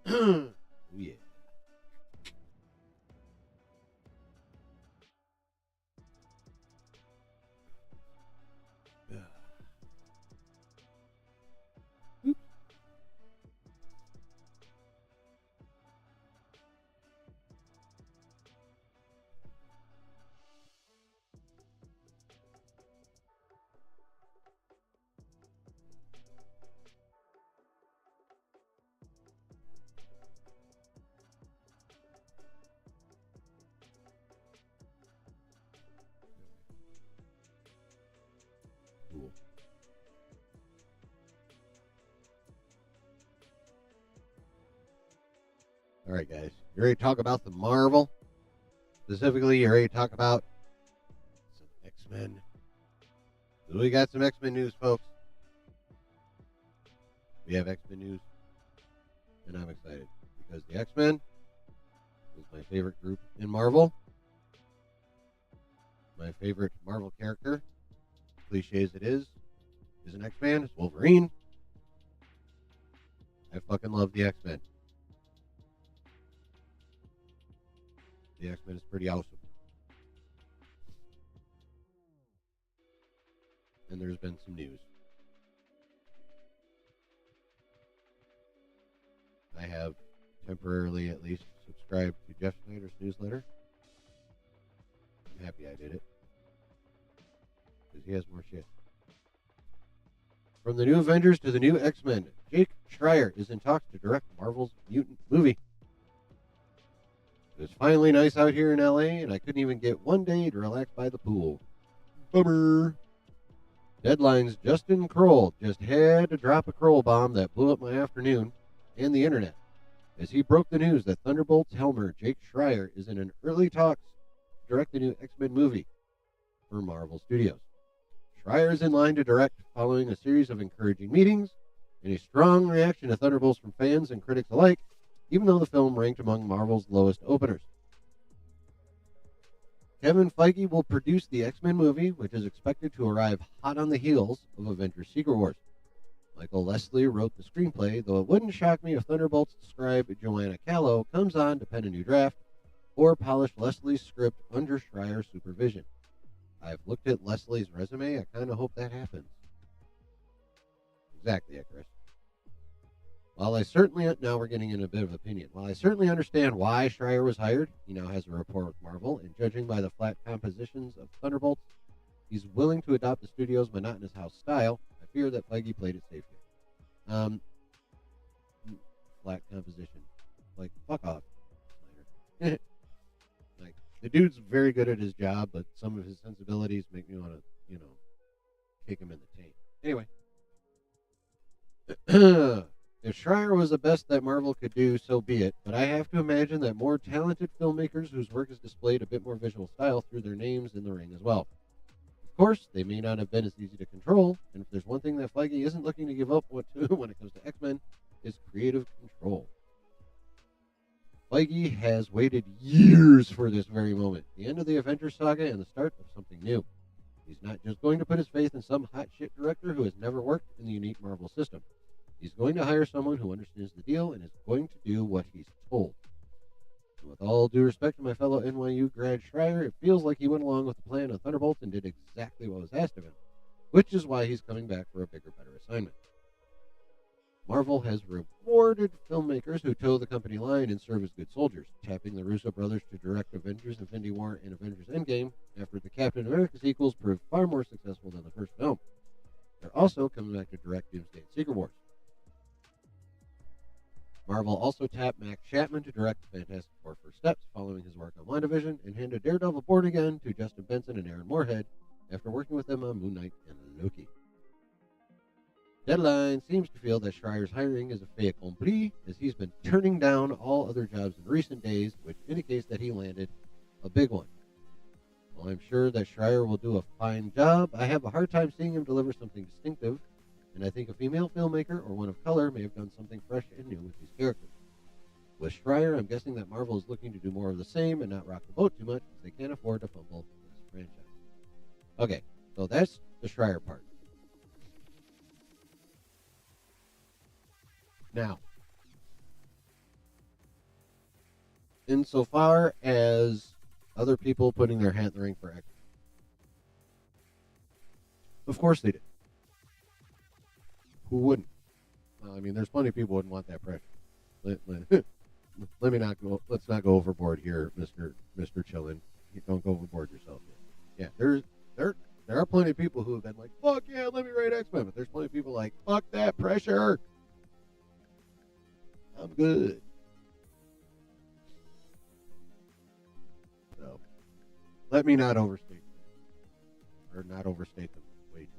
Oh, yeah. Cool. All right, guys. You ready to talk about the Marvel? Specifically, you ready to talk about some X-Men? So we got some X-Men news, folks. We have X-Men news, and I'm excited because the X-Men is my favorite group in Marvel. My favorite Marvel character, cliche as it is an X-Man. It's Wolverine. I fucking love the X-Men. The X-Men is pretty awesome. And there's been some news. I have temporarily, at least, subscribed to Jeff Snyder's newsletter. I'm happy I did it. Because he has more shit. From the new Avengers to the new X-Men, Jake Schreier is in talks to direct Marvel's mutant movie. It was finally nice out here in LA, and I couldn't even get one day to relax by the pool. Bummer. Deadline's Justin Kroll just had to drop a Kroll bomb that blew up my afternoon and the internet as he broke the news that Thunderbolts helmer Jake Schreier is in an early talks to direct the new X-Men movie for Marvel Studios. Schreier is in line to direct following a series of encouraging meetings and a strong reaction to Thunderbolts from fans and critics alike, even though the film ranked among Marvel's lowest openers. Kevin Feige will produce the X-Men movie, which is expected to arrive hot on the heels of Avengers Secret Wars. Michael Leslie wrote the screenplay, though it wouldn't shock me if Thunderbolts scribe Joanna Callow comes on to pen a new draft or polish Leslie's script under Schreier's supervision. I've looked at Leslie's resume. I kind of hope that happens. Exactly, Chris. While I certainly, now we're getting in a bit of opinion. While I certainly understand why Schreier was hired, he now has a rapport with Marvel, and judging by the flat compositions of Thunderbolts, he's willing to adopt the studio's monotonous house style. I fear that Feige played it safe here. Flat composition. Like, fuck off, Snyder. Like, the dude's very good at his job, but some of his sensibilities make me want to, kick him in the taint. Anyway. If Schreier was the best that Marvel could do, so be it, but I have to imagine that more talented filmmakers whose work is displayed a bit more visual style threw their names in the ring as well. If Of course, they may not have been as easy to control, and if there's one thing that Feige isn't looking to give up when it comes to X-Men, is creative control. Feige has waited years for this very moment, the end of the Avengers saga and the start of something new. He's not just going to put his faith in some hot shit director who has never worked in the unique Marvel system. He's going to hire someone who understands the deal and is going to do what he's told. And with all due respect to my fellow NYU grad Schreier, it feels like he went along with the plan of Thunderbolts and did exactly what was asked of him, which is why he's coming back for a bigger, better assignment. Marvel has rewarded filmmakers who toe the company line and serve as good soldiers, tapping the Russo brothers to direct Avengers Infinity War and Avengers Endgame after the Captain America sequels proved far more successful than the first film. They're also coming back to direct Doomsday and Secret Wars. Marvel also tapped Max Chapman to direct the Fantastic Four First Steps following his work on WandaVision, and handed Daredevil Born Again to Justin Benson and Aaron Moorhead after working with them on Moon Knight and Loki. Deadline seems to feel that Schreier's hiring is a fait accompli, as he's been turning down all other jobs in recent days, which indicates that he landed a big one. While I'm sure that Schreier will do a fine job, I have a hard time seeing him deliver something distinctive, and I think a female filmmaker or one of color may have done something fresh and new with these characters. With Schreier, I'm guessing that Marvel is looking to do more of the same and not rock the boat too much, as they can't afford to fumble this franchise. Okay, so that's the Schreier part. Now, insofar as other people putting their hat in the ring for X, of course they did. Who wouldn't? I mean, there's plenty of people who wouldn't want that pressure. Let me not go. Let's not go overboard here, Mister Chillin. Don't go overboard yourself. Yeah, there are plenty of people who have been like, "Fuck yeah, let me write X-Men," but there's plenty of people like, "Fuck that pressure. I'm good." So, let me not overstate them, or not overstate them way too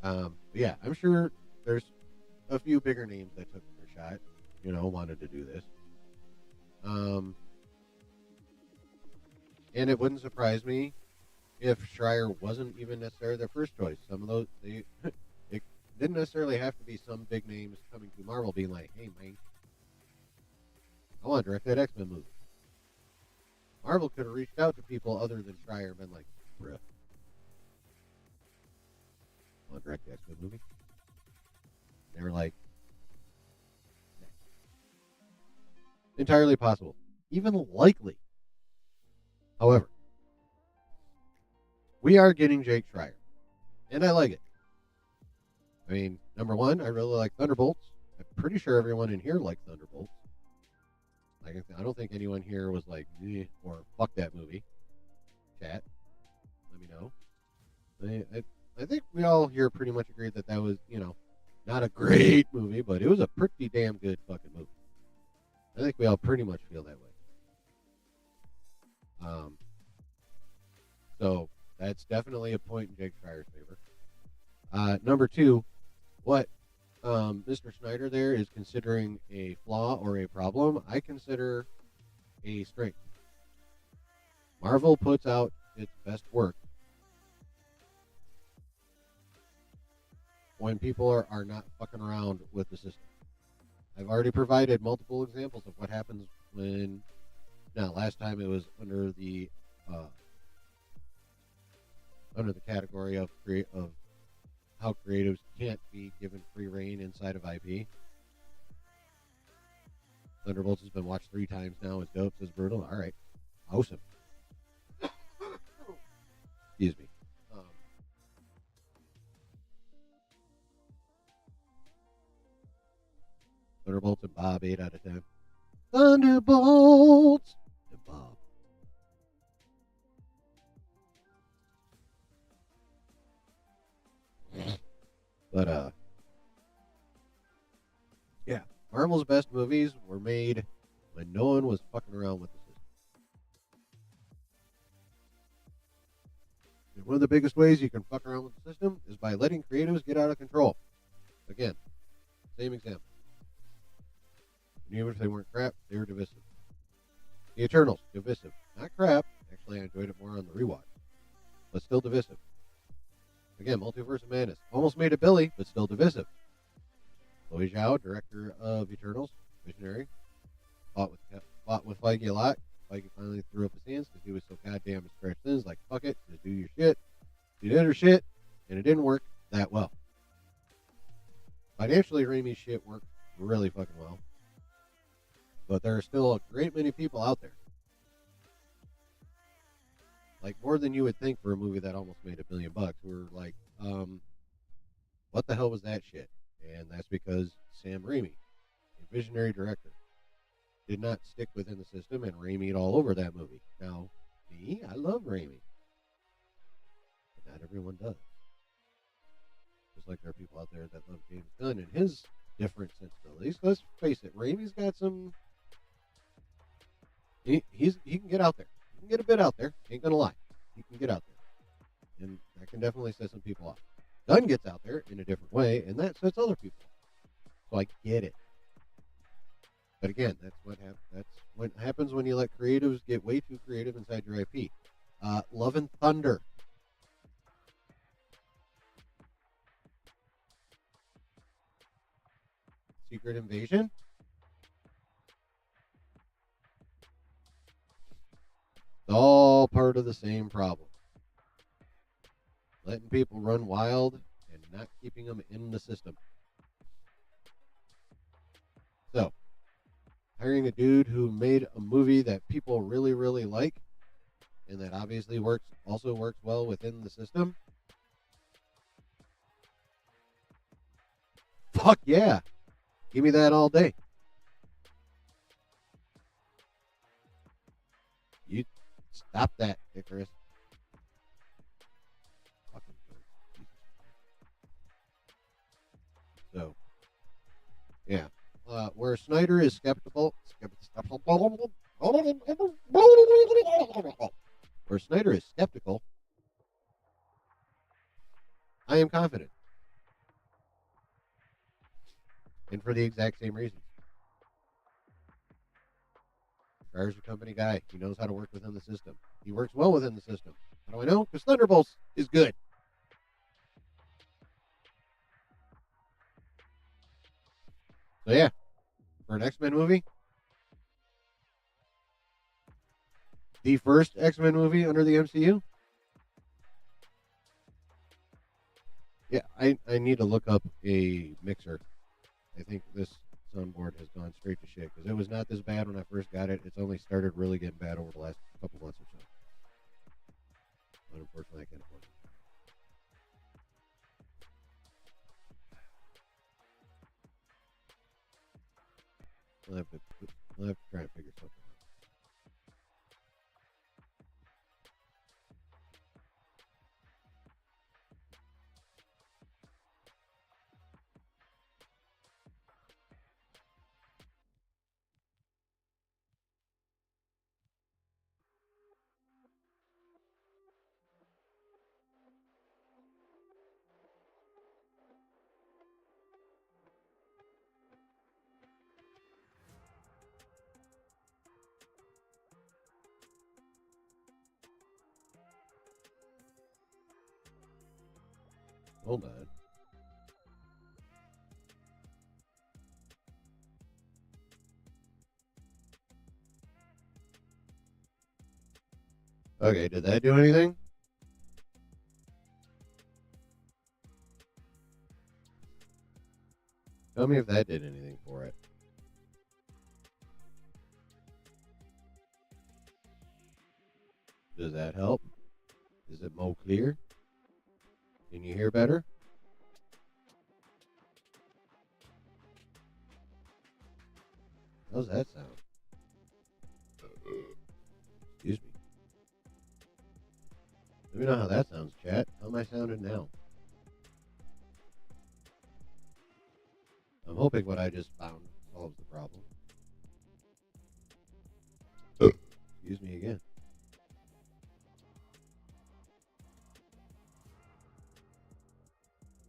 much. Yeah, I'm sure there's a few bigger names that took their shot, wanted to do this. And it wouldn't surprise me if Schreier wasn't even necessarily their first choice. Some of those, it didn't necessarily have to be some big names coming to Marvel being like, "Hey, man, I want to direct that X-Men movie." Marvel could have reached out to people other than Schreier and been like, "Bruh, I want to direct the X-Men movie." They were like, "Nah." Entirely possible. Even likely. However, we are getting Jake Schreier, and I like it. I mean, number one, I really like Thunderbolts. I'm pretty sure everyone in here likes Thunderbolts. I don't think anyone here was like, or fuck that movie. Chat, let me know. I think we all here pretty much agreed that was, not a great movie, but it was a pretty damn good fucking movie. I think we all pretty much feel that way. So that's definitely a point in Jake Schreier's favor. Number two, what Mr. Snyder there is considering a flaw or a problem, I consider a strength. Marvel puts out its best work when people are not fucking around with the system. I've already provided multiple examples of what happens when. Now, last time it was under the category of how creatives can't be given free reign inside of IP. Thunderbolts has been watched 3 times now. It's dope. It's brutal. All right, awesome. Excuse me. Thunderbolts and Bob, 8 out of 10. Thunderbolts and Bob. But yeah, Marvel's best movies were made when no one was fucking around with the system. And one of the biggest ways you can fuck around with the system is by letting creatives get out of control. Again, same example. And even if they weren't crap, they were divisive. The Eternals, divisive. Not crap. Actually, I enjoyed it more on the rewatch. But still divisive. Again, Multiverse of Madness. Almost made it Billy, but still divisive. Chloe Zhao, director of Eternals, visionary. Fought with Feige a lot. Feige finally threw up his hands because he was so goddamn stretched thin. He's like, fuck it, just do your shit. She did her shit, and it didn't work that well. Financially, Raimi's shit worked really fucking well. But there are still a great many people out there. Like, more than you would think for a movie that almost made $1 billion, who are like, what the hell was that shit? And that's because Sam Raimi, a visionary director, did not stick within the system and Raimi'd all over that movie. Now, me, I love Raimi. But not everyone does. Just like there are people out there that love James Gunn and his different sensibilities. Let's face it, Raimi's got some... He can get out there. He can get a bit out there. Ain't gonna lie. He can get out there. And that can definitely set some people off. Gunn gets out there in a different way, and that sets other people off. So I get it. But again, that's what happens when you let creatives get way too creative inside your IP. Love and Thunder. Secret Invasion. It's all part of the same problem. Letting people run wild and not keeping them in the system. So, hiring a dude who made a movie that people really, really like, and that obviously also works well within the system. Fuck yeah. Give me that all day. You stop that, Icarus. Fucking so, yeah. Where Snyder is skeptical. Where Snyder is skeptical, I am confident. And for the exact same reason. Carr's a company guy. He knows how to work within the system. He works well within the system. How do I know? Because Thunderbolts is good. So yeah, for an X-Men movie, the first X-Men movie under the MCU. Yeah, I need to look up a mixer. I think this soundboard has gone straight to shit because it was not this bad when I first got it. It's only started really getting bad over the last couple months or so. But unfortunately, I can't afford it. I'll have to try and figure something out. Hold on. Okay, did that do anything? Tell me if that did anything for it. Does that help? Is it more clear? Can you hear better? How's that sound? Excuse me. Let me know how that sounds, chat. How am I sounding now? I'm hoping what I just found solves the problem. Excuse me again.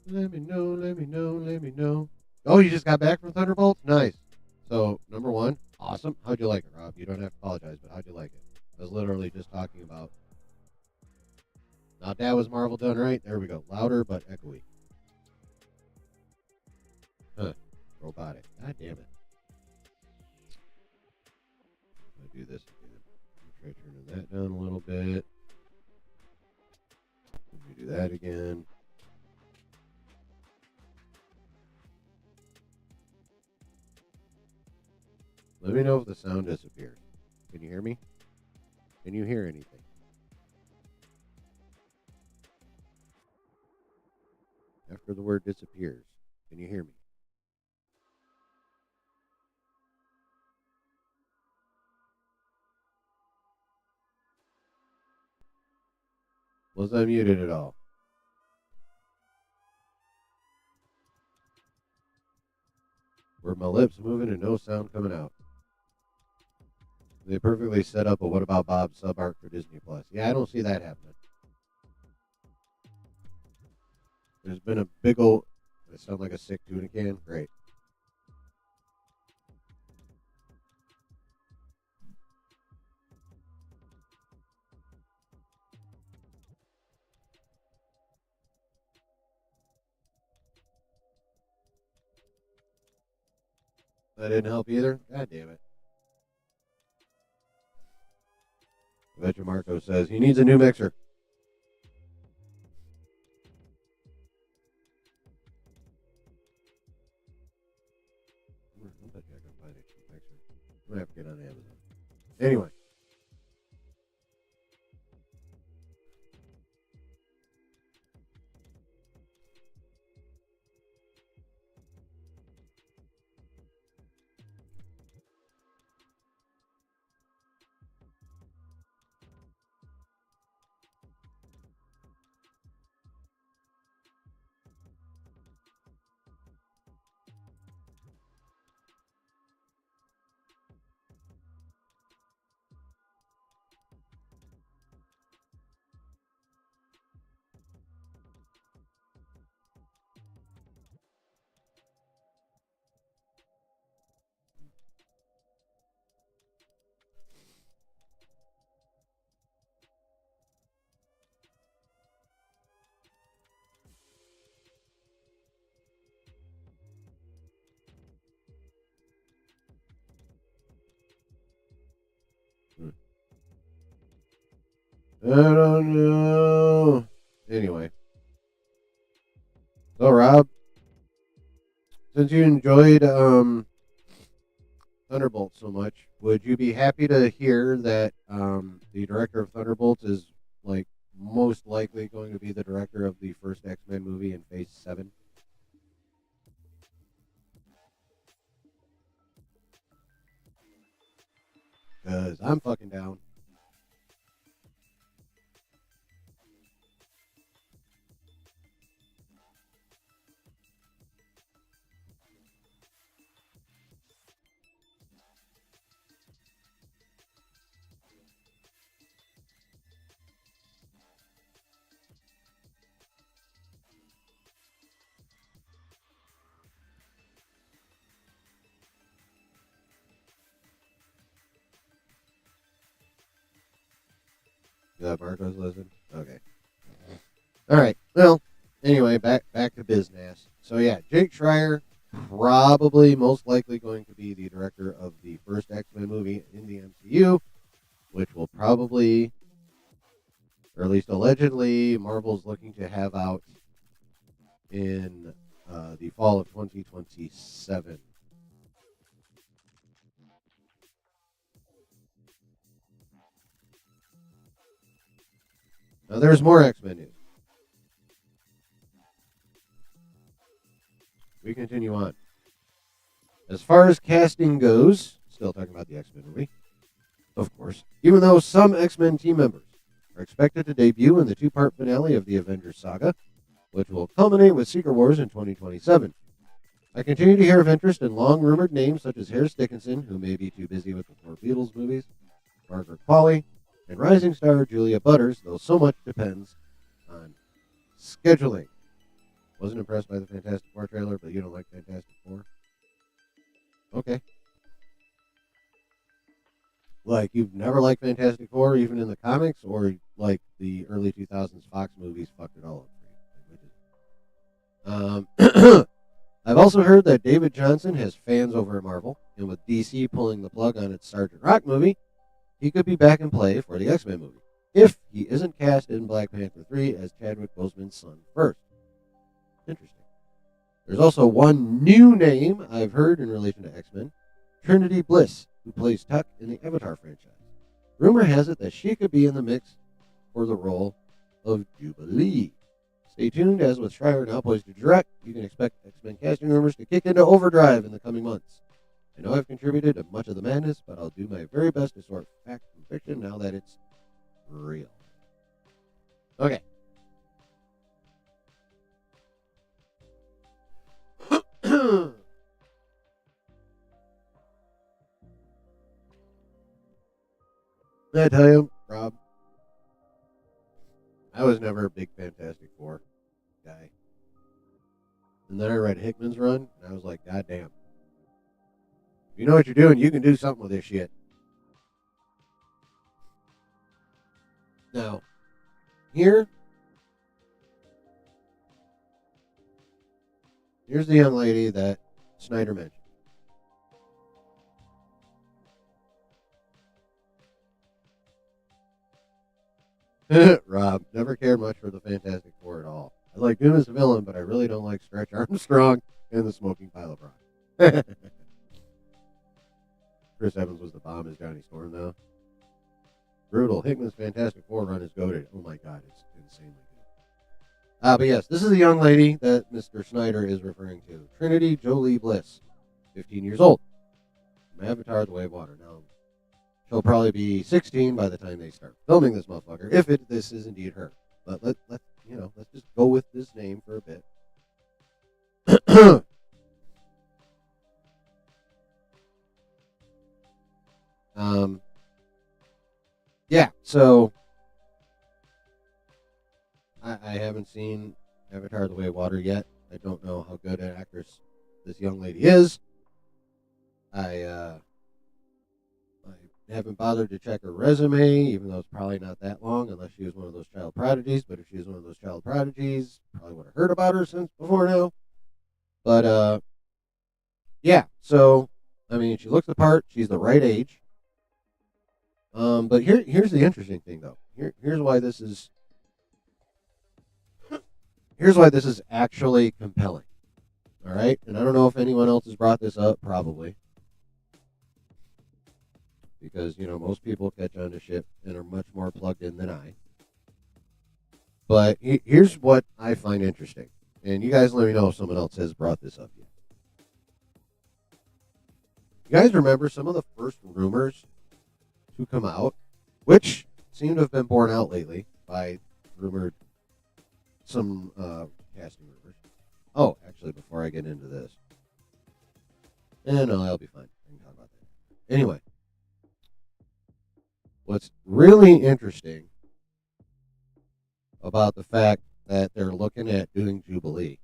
Let me know, let me know, let me know. Oh, you just got back from Thunderbolts? Nice. So, number one, Awesome. How'd you like it, Rob? You don't have to apologize, but how'd you like it? I was literally just talking about. Now that was Marvel done right. There we go. Louder but echoey. Huh. Robotic. God damn it. I'm gonna do this again. Try turning that down a little bit. Let me do that again. Let me know if the sound disappears. Can you hear me? Can you hear anything? After the word disappears, can you hear me? Was I muted at all? Were my lips moving and no sound coming out? They perfectly set up a What About Bob sub arc for Disney Plus. Yeah, I don't see that happening. There's been a big old. I sound like a sick tuna can. Great. That didn't help either. God damn it. I bet you Marco says he needs a new mixer. I bet you I can find a cheap mixer. I'm gonna have to get on Amazon. Anyway. I don't know. Anyway. So Rob, since you enjoyed Thunderbolt so much, would you be happy to hear that the director of Thunderbolts is like most likely going to be the director of the first X-Men movie in Phase 7? Because I'm fucking down. Marco's listening? Okay. All right. Well, anyway, back to business. So yeah, Jake Schreier probably most likely going to be the director of the first X-Men movie in the MCU, which will probably, or at least allegedly, Marvel's looking to have out in the fall of 2027. Now there's more X-Men news. We continue on. As far as casting goes, still talking about the X-Men movie, of course, even though some X-Men team members are expected to debut in the two-part finale of the Avengers saga, which will culminate with Secret Wars in 2027. I continue to hear of interest in long-rumored names such as Harris Dickinson, who may be too busy with the four Beatles movies, Margaret Qualley, and rising star Julia Butters, though so much depends on scheduling. Wasn't impressed by the Fantastic Four trailer, but you don't like Fantastic Four? Okay. Like, you've never liked Fantastic Four, even in the comics, or like the early 2000s Fox movies fucked it all up for you? I've also heard that David Johnson has fans over at Marvel, and with DC pulling the plug on its Sergeant Rock movie, he could be back in play for the X-Men movie, if he isn't cast in Black Panther 3 as Chadwick Boseman's son first. Interesting. There's also one new name I've heard in relation to X-Men, Trinity Bliss, who plays Tuck in the Avatar franchise. Rumor has it that she could be in the mix for the role of Jubilee. Stay tuned, as with Schreier now poised to direct, you can expect X-Men casting rumors to kick into overdrive in the coming months. I know I've contributed to much of the madness, but I'll do my very best to sort fact from fiction now that it's real. Okay. Did I tell you, Rob? I was never a big Fantastic Four guy. And then I read Hickman's run, and I was like, God damn. If you know what you're doing, you can do something with this shit. Now, here's the young lady that Snyder mentioned. Rob, never cared much for the Fantastic Four at all. I like Doom as a villain, but I really don't like Stretch Armstrong and the smoking pile of rock. Chris Evans was the bomb as Johnny Storm, though. Brutal. Hickman's Fantastic Four run is goated. Oh my god, it's insanely good. But yes, this is a young lady that Mr. Snyder is referring to. Trinity Jolie Bliss, 15 years old. From Avatar: The Way of Water. Now, she'll probably be 16 by the time they start filming this motherfucker, if this is indeed her. But let's just go with this name for a bit. Yeah, so I haven't seen Avatar: The Way of Water yet. I don't know how good an actress this young lady is. I haven't bothered to check her resume, even though it's probably not that long, unless she was one of those child prodigies. But if she was one of those child prodigies, probably would have heard about her since before now. But yeah. So I mean, she looks the part. She's the right age. But here's the interesting thing, though. Here's why this is actually compelling. All right, and I don't know if anyone else has brought this up. Probably. Because, most people catch on to shit and are much more plugged in than I. But here's what I find interesting. And you guys let me know if someone else has brought this up yet. You guys remember some of the first rumors to come out, which seem to have been borne out lately by some casting rumors. Oh, actually, before I get into this. No, I'll be fine. I can talk about that. Anyway. What's really interesting about the fact that they're looking at doing Jubilee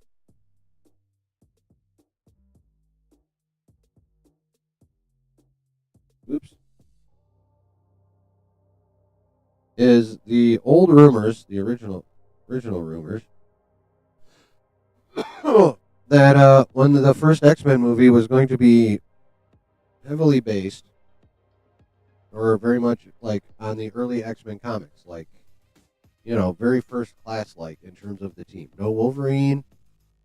is the old rumors, the original rumors, that when the first X-Men movie was going to be heavily based, or very much like on the early X-Men comics, like, very first class, like, in terms of the team. No Wolverine,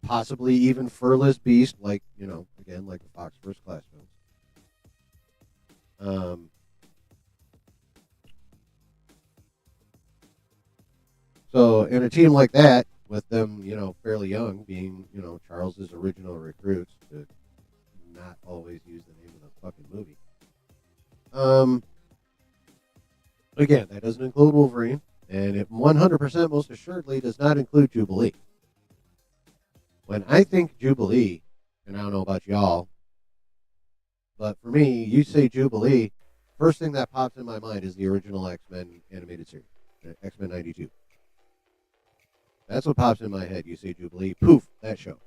possibly even furless Beast, like, again, like the Fox first class films. So in a team like that, with them, fairly young, being, Charles's original recruits, to not always use the name of the fucking movie. Again, that doesn't include Wolverine, and it 100% most assuredly does not include Jubilee. When I think Jubilee, and I don't know about y'all, but for me, you say Jubilee, first thing that pops in my mind is the original X-Men animated series, X-Men 92. That's what pops in my head. You say Jubilee, poof, that show.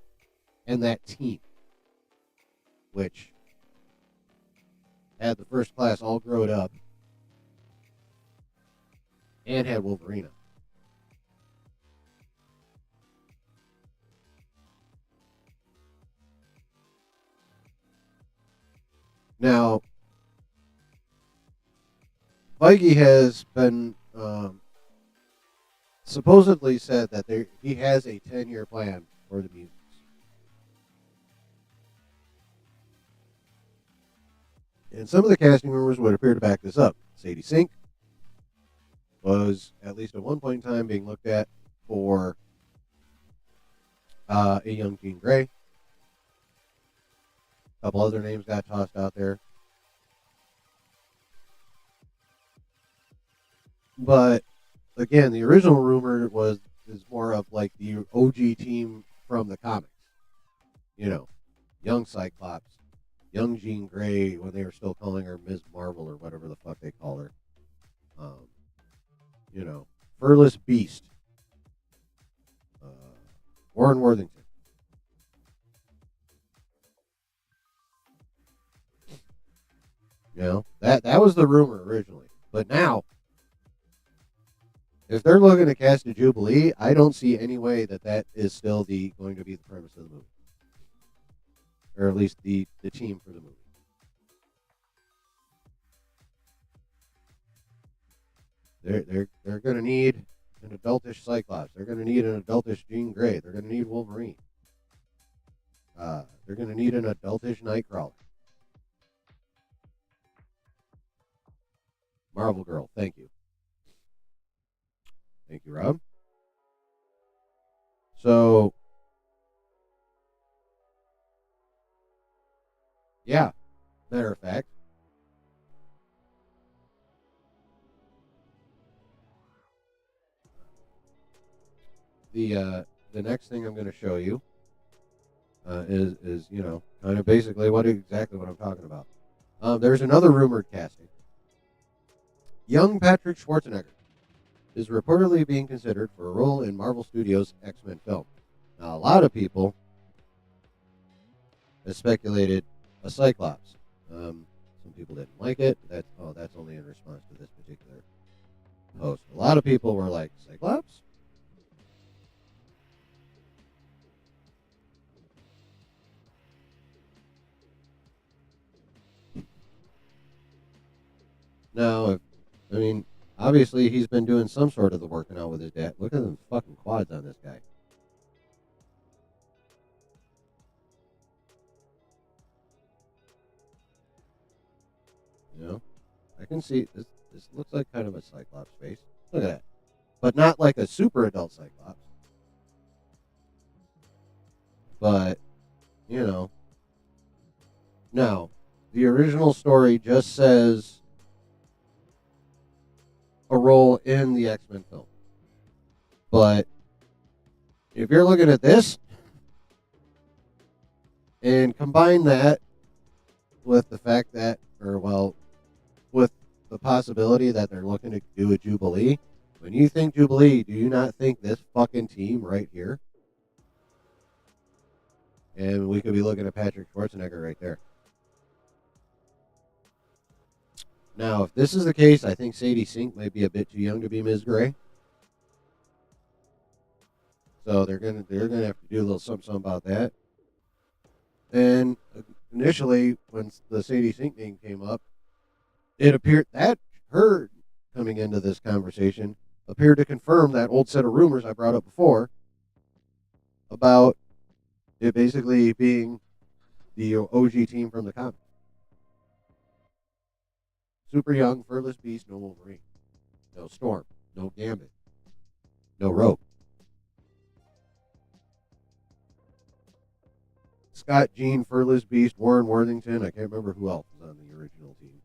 And that team, which had the first class all grown up and had Wolverine on. Now, Feige has been supposedly said that he has a 10-year plan for the mutants. And some of the casting rumors would appear to back this up. Sadie Sink was, at least at one point in time, being looked at for a young Jean Grey. A couple other names got tossed out there. But again, the original rumor is more of like the OG team from the comics. You know, young Cyclops, young Jean Grey when they were still calling her Ms. Marvel or whatever the fuck they call her. Um, you know, Furless Beast, uh, Warren Worthington. You know, that was the rumor originally. But now, if they're looking to cast a Jubilee, I don't see any way that is still going to be the premise of the movie, or at least the team for the movie. They're going to need an adultish Cyclops. They're going to need an adultish Jean Grey. They're going to need Wolverine. They're going to need an adultish Nightcrawler. Marvel Girl. Thank you. Thank you, Rob. So, yeah, matter of fact, the next thing I'm going to show you is kind of basically exactly what I'm talking about. There's another rumored casting. Young Patrick Schwarzenegger is reportedly being considered for a role in Marvel Studios' X-Men film. Now, a lot of people have speculated a Cyclops. Some people didn't like it. That's only in response to this particular post. A lot of people were like, Cyclops? Now, obviously he's been doing some sort of the working out with his dad. Look at them fucking quads on this guy. You know, I can see this. This looks like kind of a Cyclops face. Look at that, but not like a super adult Cyclops. But now the original story just says a role in the X-Men film. But if you're looking at this and combine that with the fact that, with the possibility that they're looking to do a Jubilee, when you think Jubilee, do you not think this fucking team right here? And we could be looking at Patrick Schwarzenegger right there. Now, if this is the case, I think Sadie Sink might be a bit too young to be Ms. Grey. So they're gonna have to do a little something about that. And initially, when the Sadie Sink name came up, it appeared that her coming into this conversation appeared to confirm that old set of rumors I brought up before about it basically being the OG team from the comics. Super young, furless beast, no Wolverine, no Storm, no Gambit, no Rogue. Scott, Jean, Furless Beast, Warren Worthington. I can't remember who else was on the original team.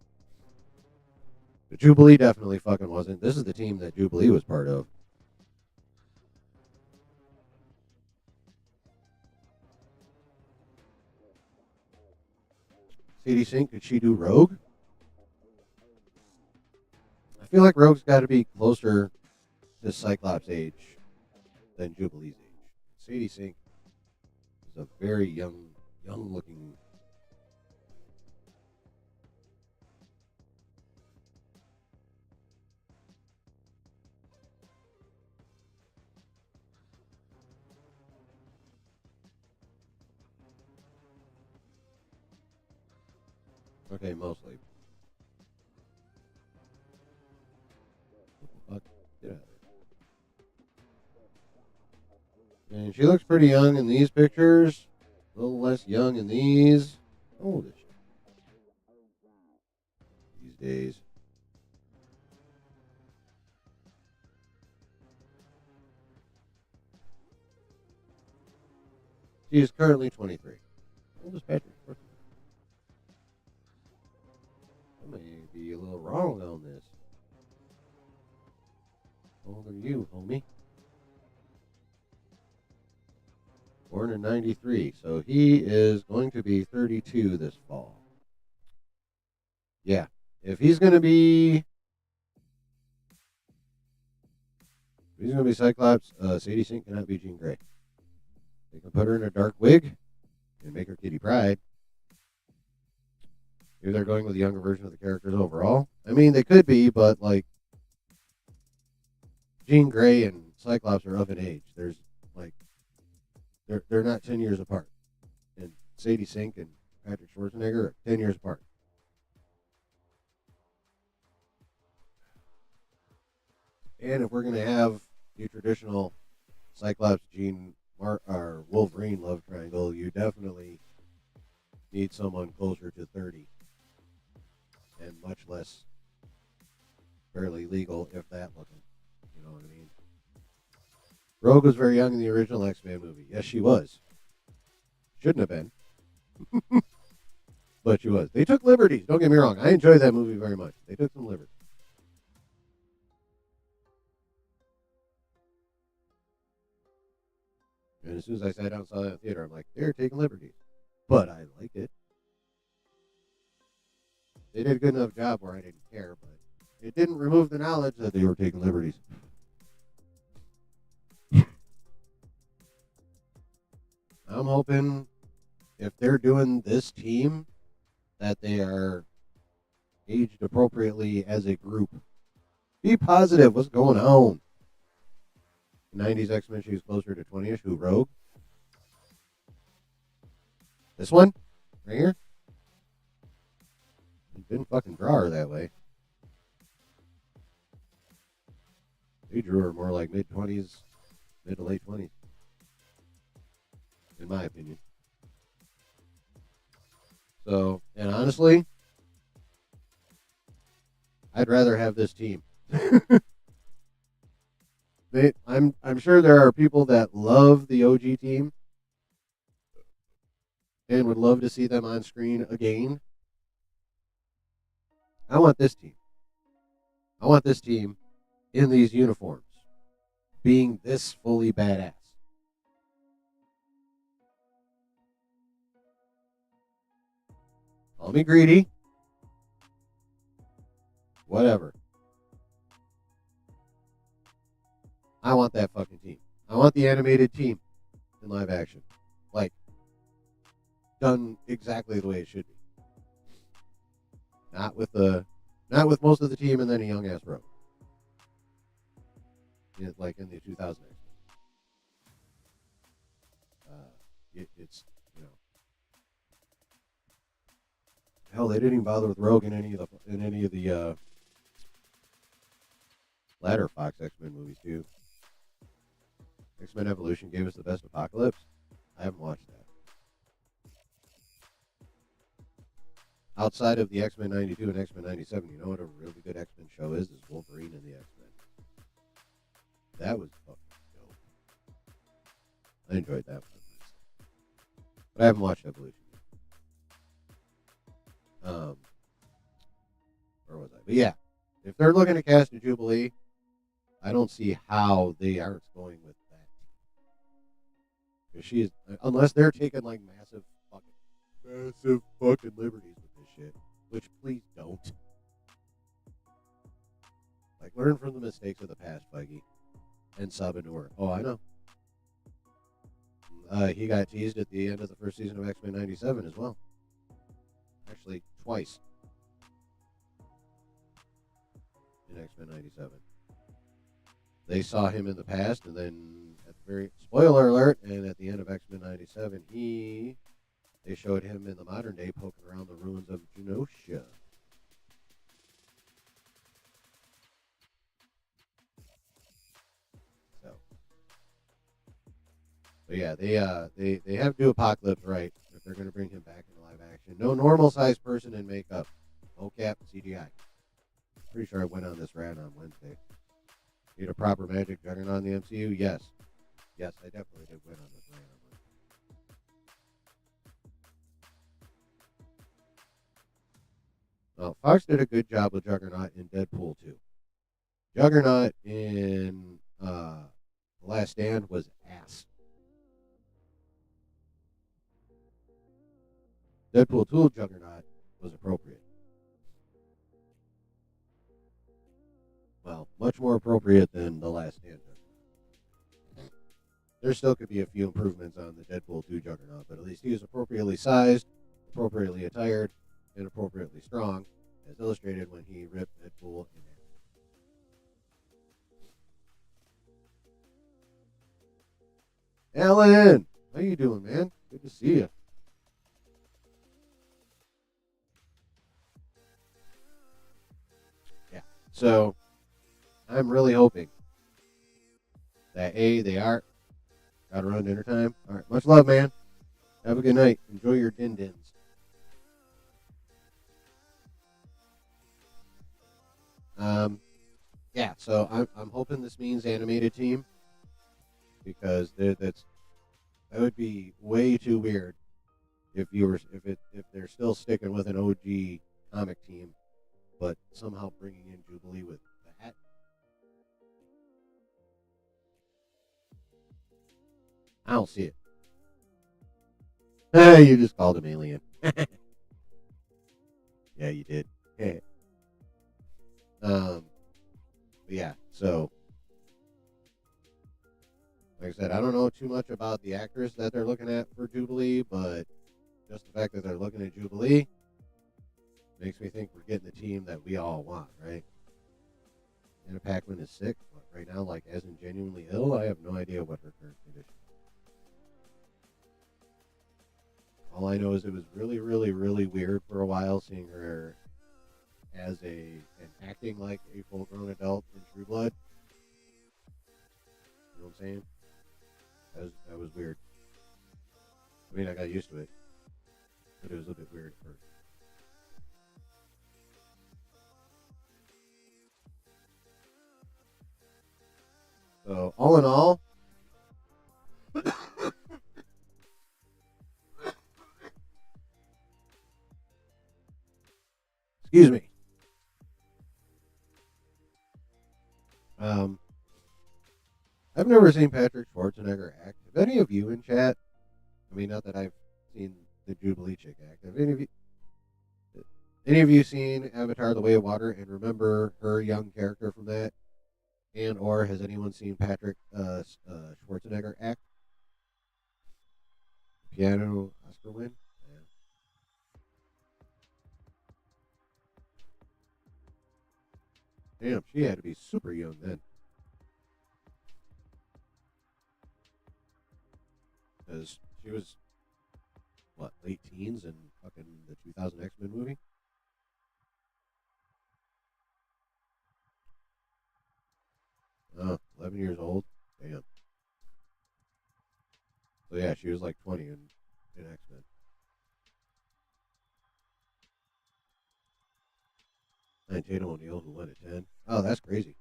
But Jubilee definitely fucking wasn't. This is the team that Jubilee was part of. Sadie Sink, could she do Rogue? I feel like Rogue's got to be closer to Cyclops' age than Jubilee's age. Sadie Sink is a very young looking. Okay, mostly. Fuck, get out of there. And she looks pretty young in these pictures. A little less young in these. How old is she these days? She is currently 23. How old is Patrick Schwarzenegger? I may be a little wrong on this. How old are you, homie? Born in 93. So he is going to be 32 this fall. Yeah. If he's going to be. If he's going to be Cyclops, Sadie Sink cannot be Jean Grey. They can put her in a dark wig and make her Kitty Pryde. Maybe they're going with a younger version of the characters overall. I mean, they could be, but like Jean Grey and Cyclops are of an age. There's like they're not 10 years apart, and Sadie Sink and Patrick Schwarzenegger are 10 years apart. And if we're gonna have the traditional Cyclops, Jean, or Wolverine love triangle, you definitely need someone closer to 30 and much less barely legal, if that looking. You know what I mean? Rogue was very young in the original X-Men movie. Yes, she was. Shouldn't have been, but she was. They took liberties. Don't get me wrong. I enjoyed that movie very much. They took some liberties. And as soon as I sat down and saw that in the theater, I'm like, they're taking liberties. But I liked it. They did a good enough job where I didn't care, but it didn't remove the knowledge that they were taking liberties. I'm hoping if they're doing this team, that they are aged appropriately as a group. Be positive. What's going on? 90s X-Men, she was closer to 20-ish. Who, Rogue? This one? Right here? Didn't fucking draw her that way. They drew her more like mid-20s, mid to late 20s. In my opinion. So, and honestly, I'd rather have this team. I'm sure there are people that love the OG team and would love to see them on screen again. I want this team. I want this team in these uniforms being this fully badass. Call me greedy. Whatever. I want that fucking team. I want the animated team in live action. Like, done exactly the way it should be. Not with most of the team and then a young ass Rogue. Like in the 2000s. It's, you know, hell, they didn't even bother with Rogue in any of the latter Fox X-Men movies too. X-Men Evolution gave us the best Apocalypse. I haven't watched that. Outside of the X-Men 92 and X-Men 97, you know what a really good X-Men show is Wolverine and the X-Men. That was fucking dope. I enjoyed that one. But I haven't watched Evolution yet. Where was I? But yeah, if they're looking to cast a Jubilee, I don't see how they aren't going with that. Because she is, unless they're taking like massive fucking liberties with this shit, which please don't. Like, learn from the mistakes of the past, Feige and Sabanur. Oh, I know. He got teased at the end of the first season of X-Men 97 as well. Actually, twice in X-Men 97. They saw him in the past, and then at the very spoiler alert, and at the end of X-Men 97, he they showed him in the modern day poking around the ruins of Genosha. So, but yeah, they have to do Apocalypse right if they're going to bring him back into live action. No normal sized person in makeup, mocap, CGI. Pretty sure I went on this rant on Wednesday. Need a proper magic juggernaut in the MCU? Yes. Yes, I definitely did win on this rant on Wednesday. Well, Fox did a good job with Juggernaut in Deadpool 2. Juggernaut in The Last Stand was ass. Deadpool 2 Juggernaut was appropriate. Well, much more appropriate than The Last Stand. There still could be a few improvements on the Deadpool 2 Juggernaut, but at least he was appropriately sized, appropriately attired, and appropriately strong, as illustrated when he ripped Deadpool in half. Alan, how you doing, man? Good to see you. Yeah. So I'm really hoping that they are. Got to run dinner time. All right. Much love, man. Have a good night. Enjoy your din dins. Yeah. So I'm hoping this means animated team because that would be way too weird if they're still sticking with an OG comic team, but somehow bringing in Jubilee with that. I don't see it. Hey, you just called him alien. Yeah, you did. Hey. Yeah. So, like I said, I don't know too much about the actress that they're looking at for Jubilee, but just the fact that they're looking at Jubilee makes me think we're getting the team that we all want, right? Anna Paquin is sick, but right now, like, as in genuinely ill, I have no idea what her current condition is. All I know is it was really, really, really weird for a while seeing her as and acting like a full-grown adult in True Blood. You know what I'm saying? That was weird. I mean, I got used to it, but it was a bit weird at first. So, all in all, excuse me. Um, I've never seen Patrick Schwarzenegger act. Have any of you in chat? I mean, not that I've seen the Jubilee chick act. Have any of you seen Avatar: The Way of Water and remember her young character from that? And or has anyone seen Patrick Schwarzenegger act? Piano Oscar win? Yeah. Damn, she had to be super young then. Because she was, what, late teens in fucking the 2000 X Men movie? Oh, 11 years old? Damn. So yeah, she was like 20 in X Men. And Tatum O'Neal, who went at 10. Oh, that's crazy.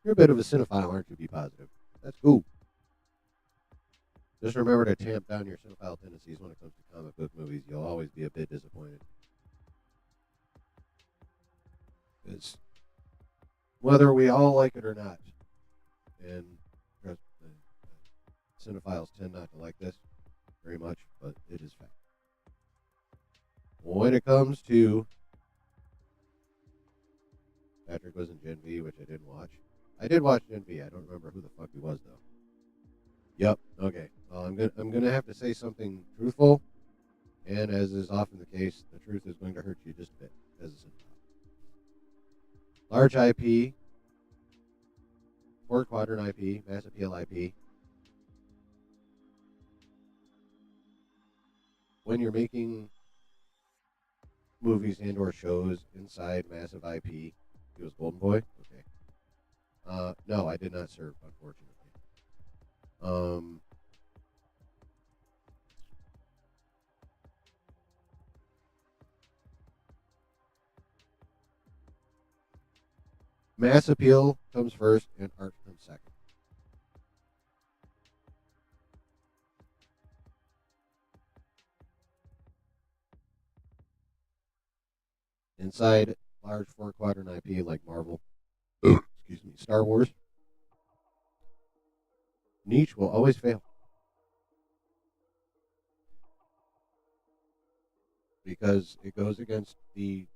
You're a bit of a cinephile, aren't you? Be positive. That's cool. Just remember to tamp down your cinephile tendencies when it comes to comic book movies. You'll always be a bit disappointed. It's whether we all like it or not, and cinephiles tend not to like this very much, but it is fact. When it comes to Patrick was in Gen V, which I didn't watch. I did watch Gen V. I don't remember who the fuck he was though. Yep. Okay. Well, I'm gonna have to say something truthful, and as is often the case, the truth is going to hurt you just a bit as a cinephile. Large IP, four quadrant IP, mass appeal IP. when you're making movies and or shows inside massive IP, he was Golden Boy. Okay. No, I did not serve, unfortunately. Um, mass appeal comes first, and art comes second. Inside large four quadrant IP like Marvel, excuse me, Star Wars, niche will always fail because it goes against the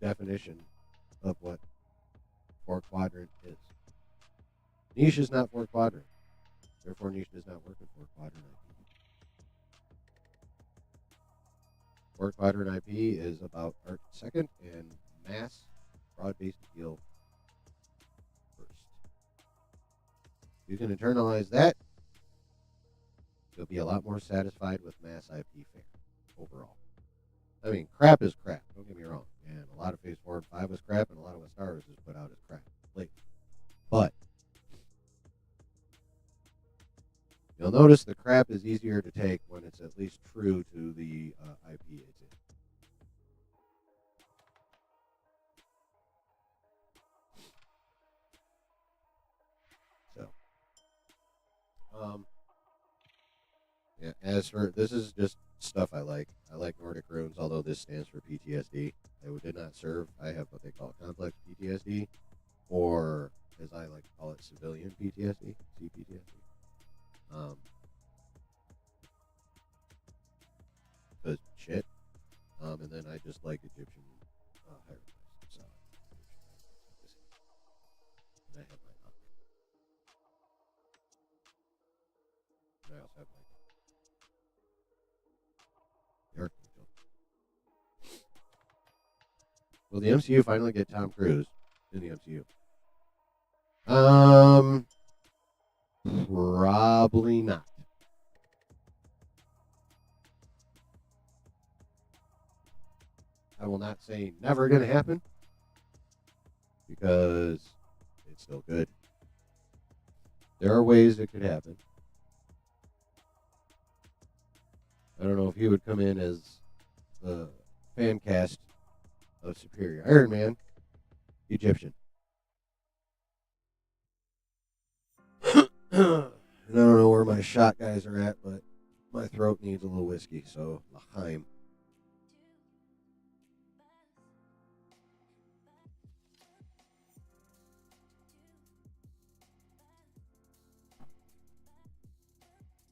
definition of what four quadrant is. Niche is not four quadrant. Therefore, niche does not work in four quadrant IP. Four quadrant IP is about art second and mass, broad based appeal first. You can internalize that, you'll be a lot more satisfied with mass IP fare overall. I mean, crap is crap. Don't get me wrong. And a lot of Phase 4 and 5 was crap, and a lot of what Star Wars has put out is crap lately. But you'll notice the crap is easier to take when it's at least true to the IP it's in. So, yeah. As for this is just stuff I like. I like Nordic runes, although this stands for PTSD. I did not serve. I have what they call complex PTSD, or as I like to call it, civilian PTSD, CPTSD. Because shit. And then I just like Egyptian hieroglyphs. So, and I have my and I also have the Archangel. Will the MCU finally get Tom Cruise in the MCU? Probably not. I will not say never going to happen because it's still good. There are ways it could happen. I don't know if he would come in as the fan cast of Superior Iron Man, Egyptian. And I don't know where my shot guys are at, but my throat needs a little whiskey, so L'Chaim.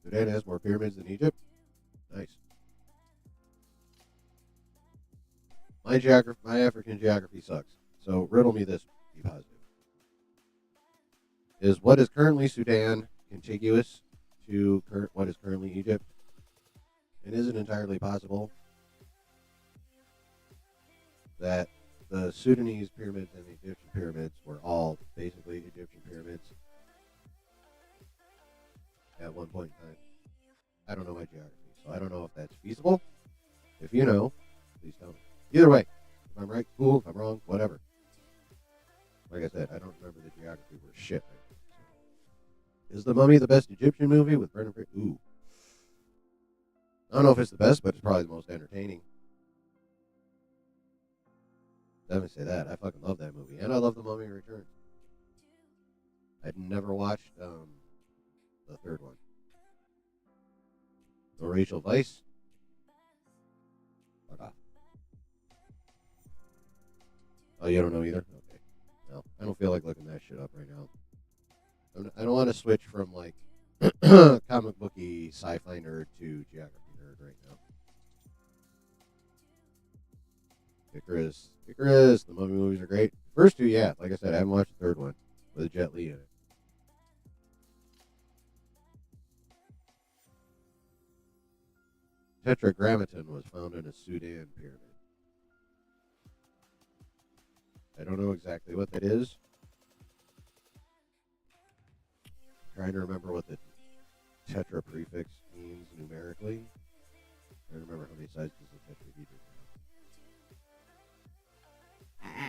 Sudan has more pyramids than Egypt. Nice. My African geography sucks. So riddle me this. Be positive. Is what is currently Sudan contiguous to what is currently Egypt? And is it entirely possible that the Sudanese pyramids and the Egyptian pyramids were all basically Egyptian pyramids at one point in time? I don't know my geography, so I don't know if that's feasible. If you know, please tell me. Either way, if I'm right, cool. If I'm wrong, whatever. Like I said, I don't remember the geography worth shit. Is The Mummy the best Egyptian movie with Brendan Fraser? Ooh. I don't know if it's the best, but it's probably the most entertaining. Let me say that. I fucking love that movie. And I love The Mummy Returns. I'd never watched the third one. So Rachel Weisz. Fuck off. Oh, you don't know either? Okay. No, I don't feel like looking that shit up right now. I don't want to switch from like comic booky sci-fi nerd to geography nerd right now. Icarus, the Mummy movies are great. First two, yeah, like I said, I haven't watched the third one with Jet Li in it. Tetragrammaton was found in a Sudan pyramid. I don't know exactly what that is. I'm trying to remember what the tetra prefix means numerically. I don't remember how many sizes of tetrahedron there are.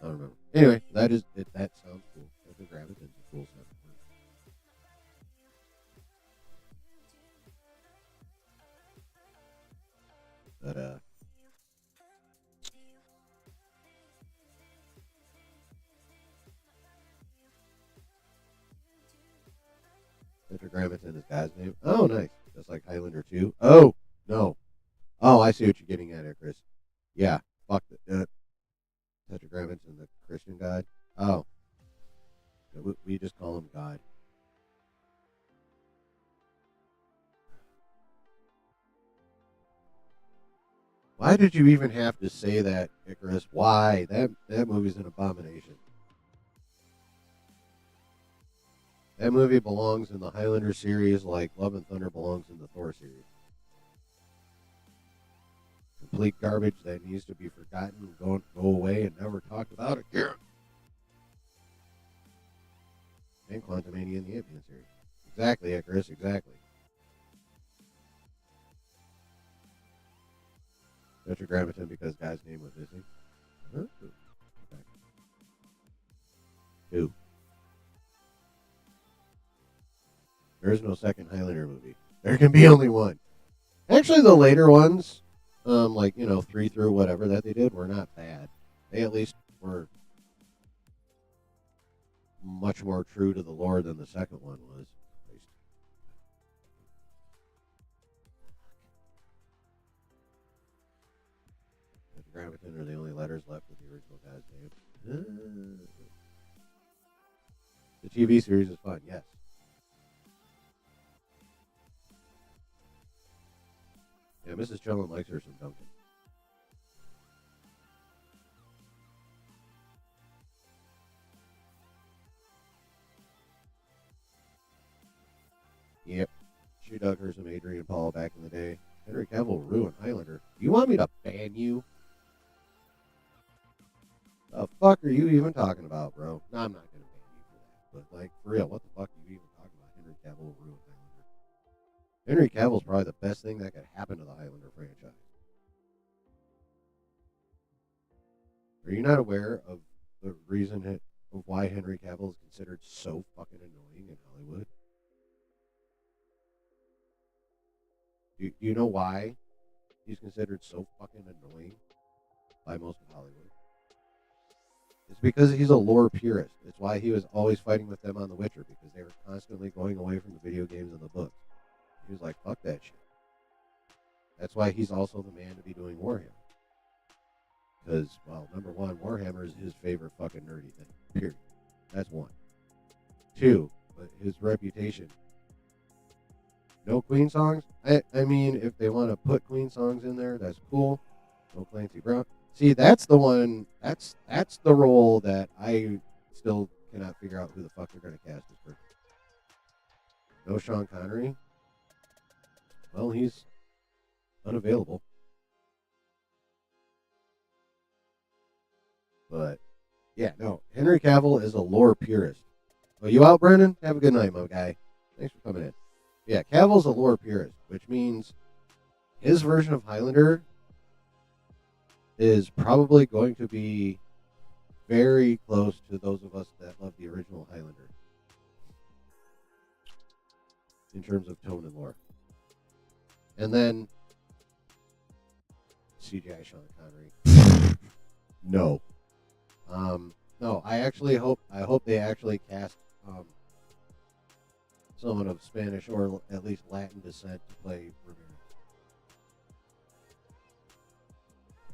I don't remember. Anyway, that is it. That sounds cool. Tetragraviton's a cool sound. But Tetragrammaton is God's name. Oh, nice. Just like Highlander 2. Oh, no. Oh, I see what you're getting at here, Chris. Yeah. Fuck the Tetragrammaton, the Christian God. Oh. We just call him God. Why did you even have to say that, Icarus? Why? That movie's an abomination. That movie belongs in the Highlander series like Love and Thunder belongs in the Thor series. Complete garbage that needs to be forgotten, go away, and never talked about again. And Quantumania in the Ant-Man series. Exactly, Icarus, exactly. Tetragrammaton because God's name was missing. Huh? Okay. 2. There is no second Highlander movie. There can be only one. Actually, the later ones, like 3 through whatever that they did, were not bad. They at least were much more true to the lore than the second one was. Tetragrammaton are the only letters left of the original God's name. The TV series is fun, yes. Yeah, Mrs. Chillin likes her some Duncan. Yep. She dug her some Adrian Paul back in the day. Henry Cavill ruined Highlander. You want me to ban you? The fuck are you even talking about, bro? No, I'm not going to ban you for that. But, like, for real, what the fuck are you even talking about? Henry Cavill ruined Highlander. Henry Cavill's probably the best thing that could happen to the Highlander franchise. Are you not aware of the reason of why Henry Cavill is considered so fucking annoying in Hollywood? Do you know why he's considered so fucking annoying by most of Hollywood? It's because he's a lore purist. It's why he was always fighting with them on The Witcher, because they were constantly going away from the video games and the books. He was like, fuck that shit. That's why he's also the man to be doing Warhammer. Because, well, number one, Warhammer is his favorite fucking nerdy thing. Period. That's one. 2, but his reputation. No Queen songs? I mean, if they want to put Queen songs in there, that's cool. No Clancy Brown. See, that's the one. That's the role that I still cannot figure out who the fuck they're going to cast as person. No Sean Connery. Well, he's unavailable. But yeah, no. Henry Cavill is a lore purist. Are you out, Brendan? Have a good night, my guy. Thanks for coming in. Yeah, Cavill's a lore purist, which means his version of Highlander is probably going to be very close to those of us that love the original Highlander in terms of tone and lore. And then CGI Sean Connery. No. No, I hope they actually cast someone of Spanish or at least Latin descent to play Ramirez.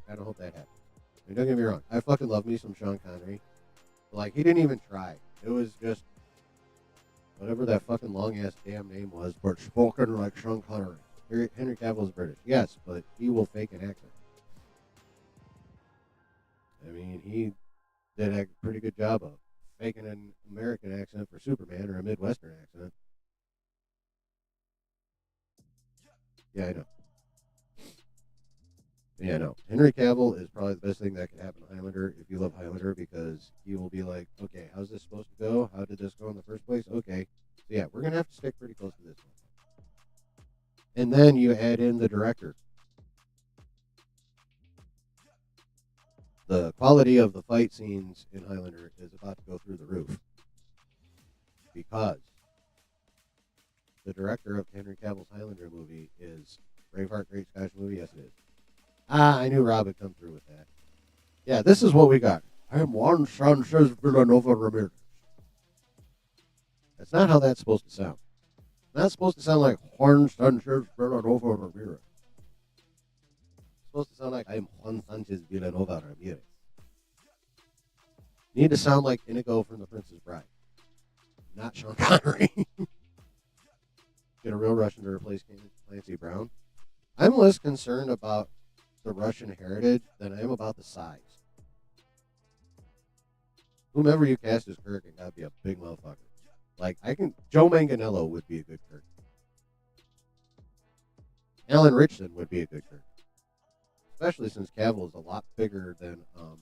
I don't hope that happens. I mean, don't get me wrong. I fucking love me some Sean Connery. But, like, he didn't even try. It was just whatever that fucking long-ass damn name was, but spoken like Sean Connery. Henry Cavill is British. Yes, but he will fake an accent. I mean, he did a pretty good job of faking an American accent for Superman or a Midwestern accent. Yeah, I know. Yeah, no. Henry Cavill is probably the best thing that could happen to Highlander if you love Highlander, because he will be like, okay, how's this supposed to go? How did this go in the first place? Okay. So yeah, we're gonna have to stick pretty close to this one. And then you add in the director. The quality of the fight scenes in Highlander is about to go through the roof because the director of Henry Cavill's Highlander movie is Braveheart, Great Scottish Movie. Yes, it is. I knew Rob would come through with that. Yeah, this is what we got. I am Juan Sanchez Villanova Ramirez. That's not how that's supposed to sound. It's not supposed to sound like Juan Sanchez Villanova Ramirez. It's supposed to sound like I am Juan Sanchez Villanova Ramirez. You need to sound like Inigo from The Princess Bride, not Sean Connery. Get a real Russian to replace Clancy Brown. I'm less concerned about the Russian heritage than I am about the size. Whomever you cast as Kirk, it gotta be a big motherfucker. Like Joe Manganiello would be a good Kirk. Alan Ritchson would be a good Kirk, especially since Cavill is a lot bigger than oh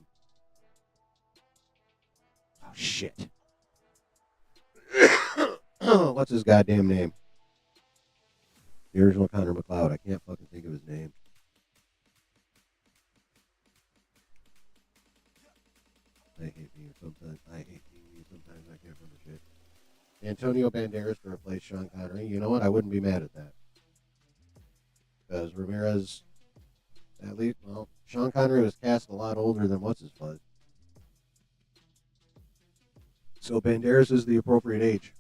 shit. What's his goddamn name? The original Connor McLeod. I can't fucking think of his name. I hate me sometimes. I hate me sometimes. I can't remember shit. Antonio Banderas to replace Sean Connery. You know what? I wouldn't be mad at that. Because Ramirez, at least, well, Sean Connery was cast a lot older than what's his fuzz. So Banderas is the appropriate age.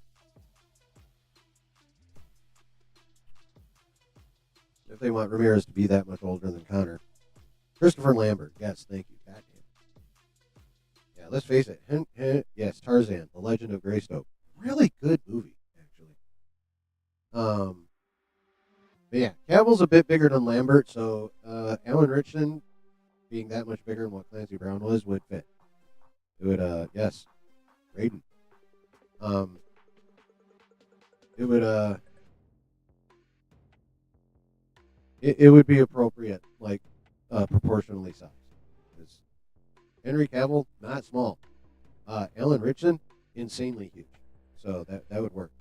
If they want Ramirez to be that much older than Connor. Christopher Lambert. Yes, thank you. Goddamn. Yeah, let's face it. Yes, Tarzan, The Legend of Greystoke. Really good movie, actually. But yeah, Cavill's a bit bigger than Lambert, so Alan Ritchson being that much bigger than what Clancy Brown was would fit. It would, yes, Raiden. It would, it would be appropriate, like, proportionally sized. Because Henry Cavill, not small. Alan Ritchson, insanely huge. So that would work.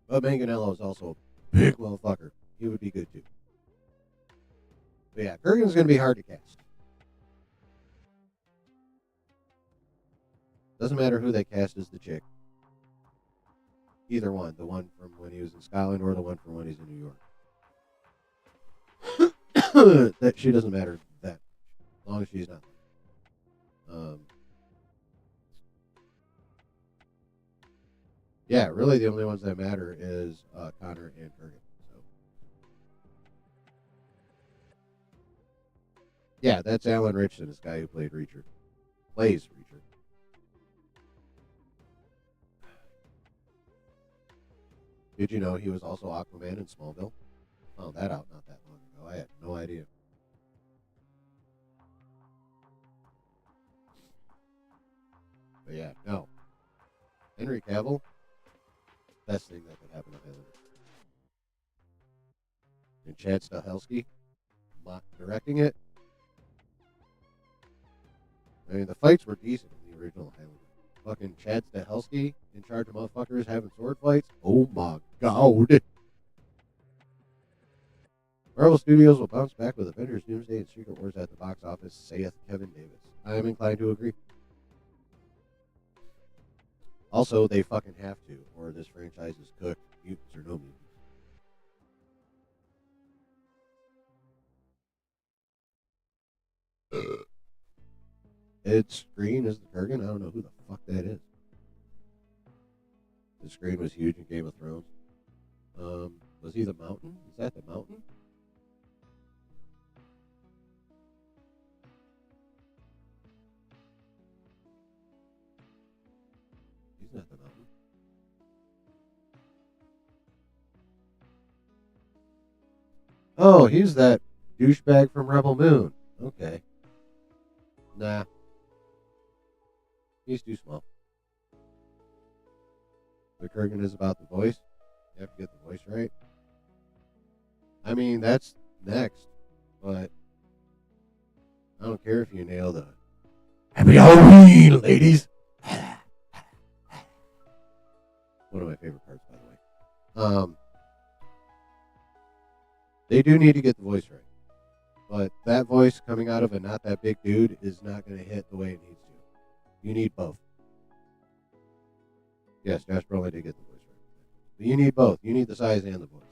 But Manganiello is also a big motherfucker. He would be good too. But yeah, Kurgan's going to be hard to cast. Doesn't matter who they cast as the chick. Either one. The one from when he was in Scotland or the one from when he's in New York. That she doesn't matter that. As long as she's not. Yeah, really the only ones that matter is Connor and Kurgan. So. Yeah, that's Alan Ritchson, this guy who played Reacher. Plays Reacher. Did you know he was also Aquaman in Smallville? Found that out not that long ago. I had no idea. But yeah, no. Henry Cavill, best thing that could happen to Highlander. And Chad Stahelski, directing it. I mean, the fights were decent in the original Highlander. Fucking Chad Stahelski in charge of motherfuckers having sword fights. Oh my god. Marvel Studios will bounce back with Avengers Doomsday and Secret Wars at the box office, saith Kevin Davis. I am inclined to agree. Also, they fucking have to, or this franchise is cooked, mutants or no mutants. Ed Skrein is the Kurgan? I don't know who the fuck that is. The Skrein was huge in Game of Thrones. Was he the Mountain? Is that the Mountain? He's not the Mountain. Oh, he's that douchebag from Rebel Moon. Okay. Nah. He's too small. The Kurgan is about the voice. You have to get the voice right. I mean, that's next. But I don't care if you nail the Happy Halloween, ladies. One Um, they do need to get the voice right, but that voice coming out of a not that big dude is not going to hit the way it needs to. You need both. Yes, Josh Brolin did get the voice right, but you need both. You need the size and the voice.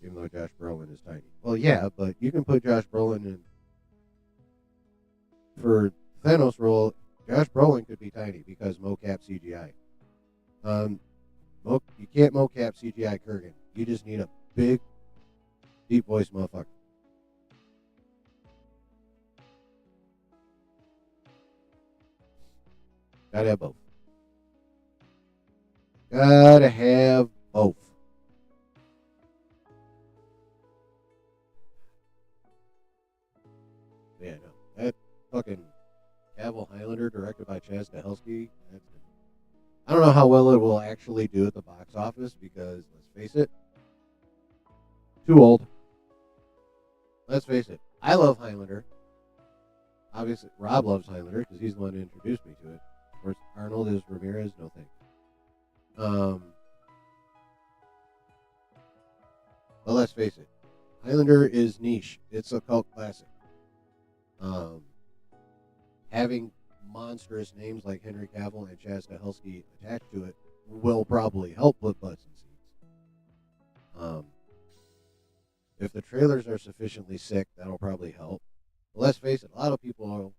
Even though Josh Brolin is tiny. Well, yeah, but you can put Josh Brolin in for Thanos role. Josh Brolin could be tiny because mocap CGI. You can't mocap CGI Kurgan. You just need a big, deep voice motherfucker. Gotta have both. Gotta have both. Yeah, no. That fucking Cavill Highlander, directed by Chaz Stahelski. I don't know how well it will actually do at the box office because, let's face it, too old. Let's face it. I love Highlander. Obviously, Rob loves Highlander because he's the one who introduced me to it. Of course, Arnold is Ramirez. No thanks. But let's face it, Highlander is niche. It's a cult classic. Um, Having monstrous names like Henry Cavill and Chaz Stahelski attached to it will probably help put butts in seats. If the trailers are sufficiently sick, that'll probably help. But let's face it, a lot of people,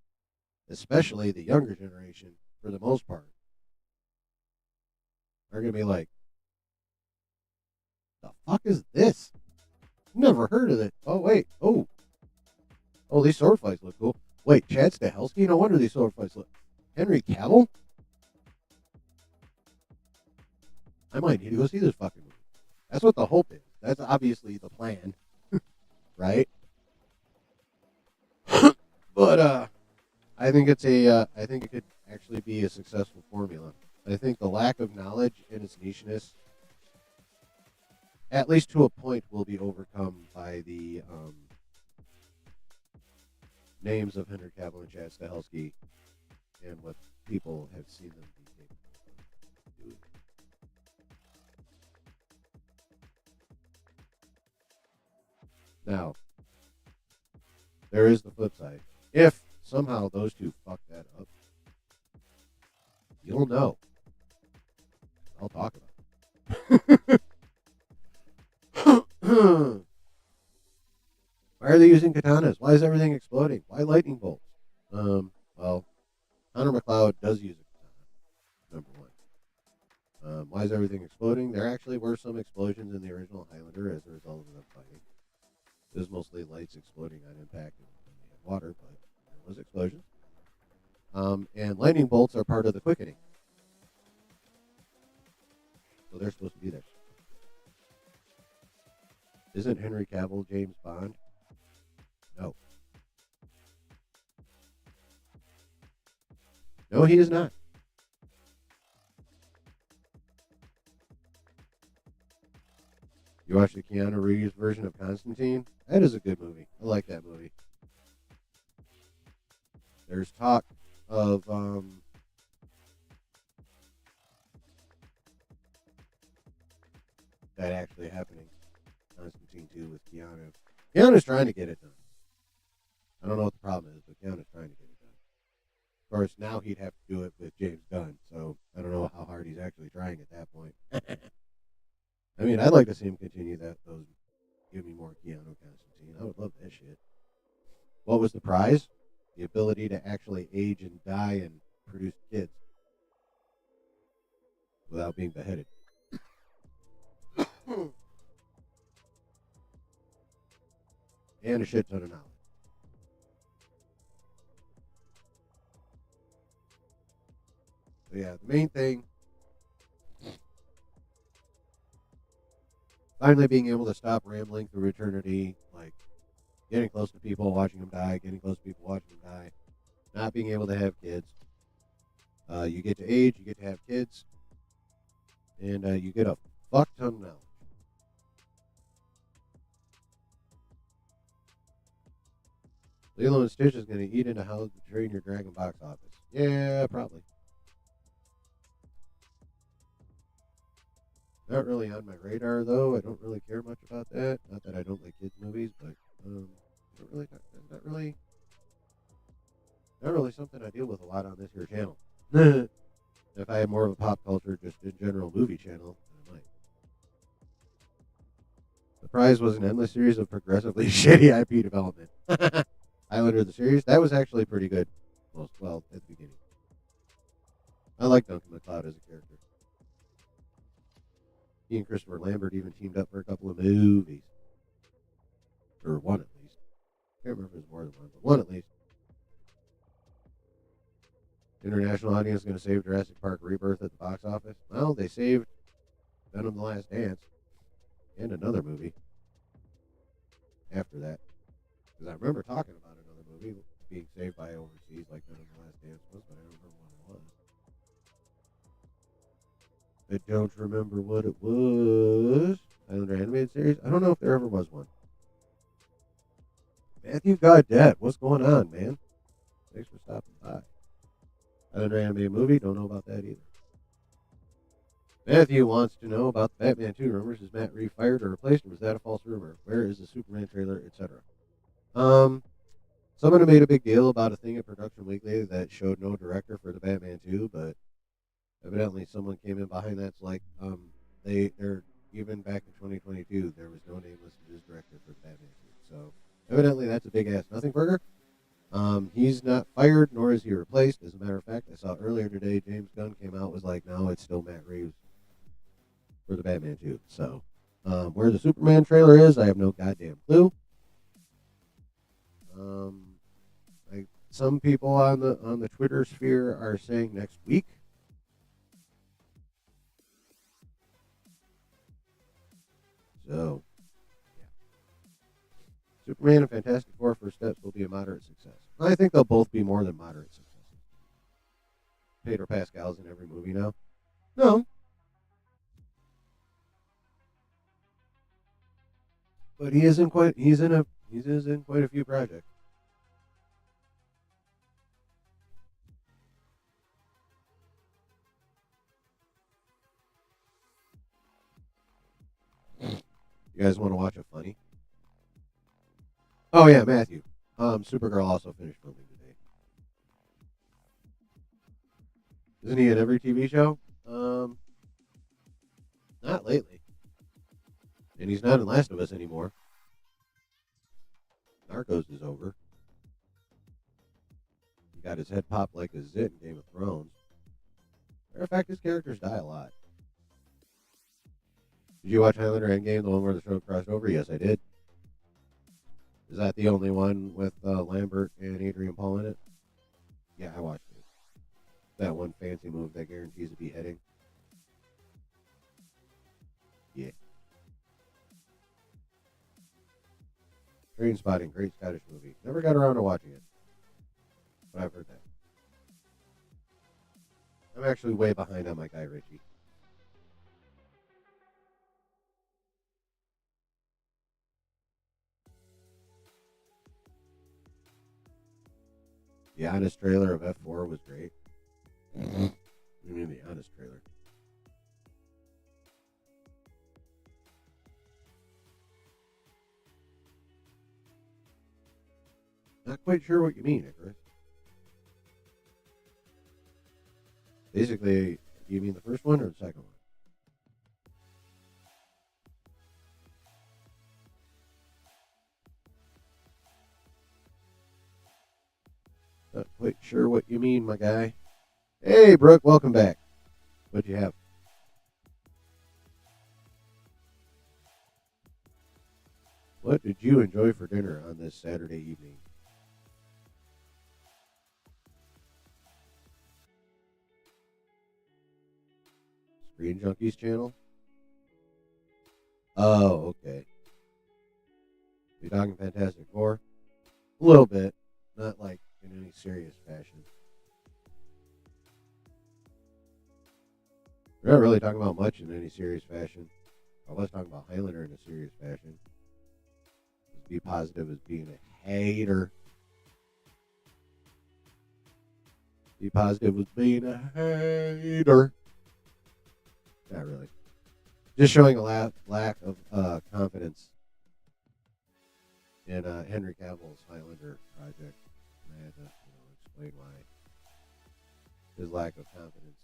especially the younger generation, for the most part, are going to be like, the fuck is this? Never heard of it. Oh, wait. Oh, these sword fights look cool. Wait, Chad Stahelski? No wonder these sword fights look. Henry Cavill? I might need to go see this fucking movie. That's what the hope is. That's obviously the plan, right? But I think I think it could actually be a successful formula. I think the lack of knowledge and its nicheness, at least to a point, will be overcome by the names of Henry Cavill and Chad Stahelski and what people have seen them be capable of doing. Now, there is the flip side. If somehow those two fuck that up, you'll know. I'll talk about it. Why are they using katanas? Why is everything exploding? Why lightning bolts? Well, Hunter McLeod does use a katana, number one. Why is everything exploding? There actually were some explosions in the original Highlander as a result of them fighting. It was mostly lights exploding on impact and water, but there was explosions. And lightning bolts are part of the quickening. So they're supposed to be there. Isn't Henry Cavill James Bond? No. No, he is not. You watch the Keanu Reeves version of Constantine? That is a good movie. I like that movie. There's talk of that actually happening. Constantine 2 with Keanu. Keanu's trying to get it done. I don't know what the problem is, but Keanu's trying to get it done. Of course, now he'd have to do it with James Gunn, so I don't know how hard he's actually trying at that point. I mean, I'd like to see him continue those. Give me more Keanu Constantine. I would love that shit. What was the prize? The ability to actually age and die and produce kids without being beheaded. And a shit ton of knowledge. So yeah, the main thing, finally being able to stop rambling through eternity, like getting close to people, watching them die, getting close to people, watching them die, not being able to have kids. You get to age, you get to have kids, and you get a fuck ton of knowledge. Lilo and Stitch is going to eat into How to Train Your Dragon box office. Yeah, probably. Not really on my radar though. I don't really care much about that. Not that I don't like kids movies, but not really, not really something I deal with a lot on this here channel. If I had more of a pop culture, just in general movie channel, I might. The prize was an endless series of progressively shitty IP development. Highlander the series that was actually pretty good. Well, at the beginning, I like Duncan MacLeod as a character. He and Christopher Lambert even teamed up for a couple of movies, or one at least. I can't remember if it was more than one, but one at least. International audience going to save Jurassic Park Rebirth at the box office? Well, they saved Venom: The Last Dance and another movie after that. Because I remember talking about another movie being saved by overseas, like Venom: The Last Dance was, but I don't remember what it was. I don't remember what it was. Highlander animated series? I don't know if there ever was one. Matthew Goddett, what's going on, man? Thanks for stopping by. Highlander animated movie? Don't know about that either. Matthew wants to know about the Batman 2 rumors. Is Matt Reeves fired or replaced, or was that a false rumor? Where is the Superman trailer, etc.? Someone made a big deal about a thing at Production Weekly that showed no director for the Batman 2, but evidently someone came in behind that's like, they're even back in 2022, there was no name listed as director for the Batman 2. So evidently that's a big ass nothing burger. He's not fired, nor is he replaced. As a matter of fact, I saw earlier today James Gunn came out was like, no, it's still Matt Reeves for the Batman 2. So, where the Superman trailer is, I have no goddamn clue. Some people on the Twitter sphere are saying next week. So, yeah. Superman and Fantastic Four First Steps will be a moderate success. I think they'll both be more than moderate successes. Pedro Pascal's in every movie now. No, but he is in quite. He's in quite a few projects. You guys want to watch a funny? Oh yeah, Matthew. Supergirl also finished filming today. Isn't he in every TV show? Not lately. And he's not in Last of Us anymore. Narcos is over. He got his head popped like a zit in Game of Thrones. Matter of fact, his characters die a lot. Did you watch Highlander Endgame, the one where the show crossed over? Yes, I did. Is that the only one with Lambert and Adrian Paul in it? Yeah, I watched it. That one fancy move that guarantees a beheading. Yeah. Train Spotting, great Scottish movie. Never got around to watching it, but I've heard that. I'm actually way behind on my Guy Ritchie. The Honest trailer of F4 was great. I mean, the Honest trailer. Not quite sure what you mean, Icarus. Basically, you mean the first one or the second one? Not quite sure what you mean, my guy. Hey, Brooke, welcome back. What'd you have? What did you enjoy for dinner on this Saturday evening? Screen Junkies channel? Oh, okay. You talking Fantastic Four? A little bit. Not like in any serious fashion. We're not really talking about much in any serious fashion. I was talking about Highlander in a serious fashion. Just be positive as being a hater. Be positive with being a hater. Not really. Just showing a lack of confidence in Henry Cavill's Highlander project. I had to explain why his lack of confidence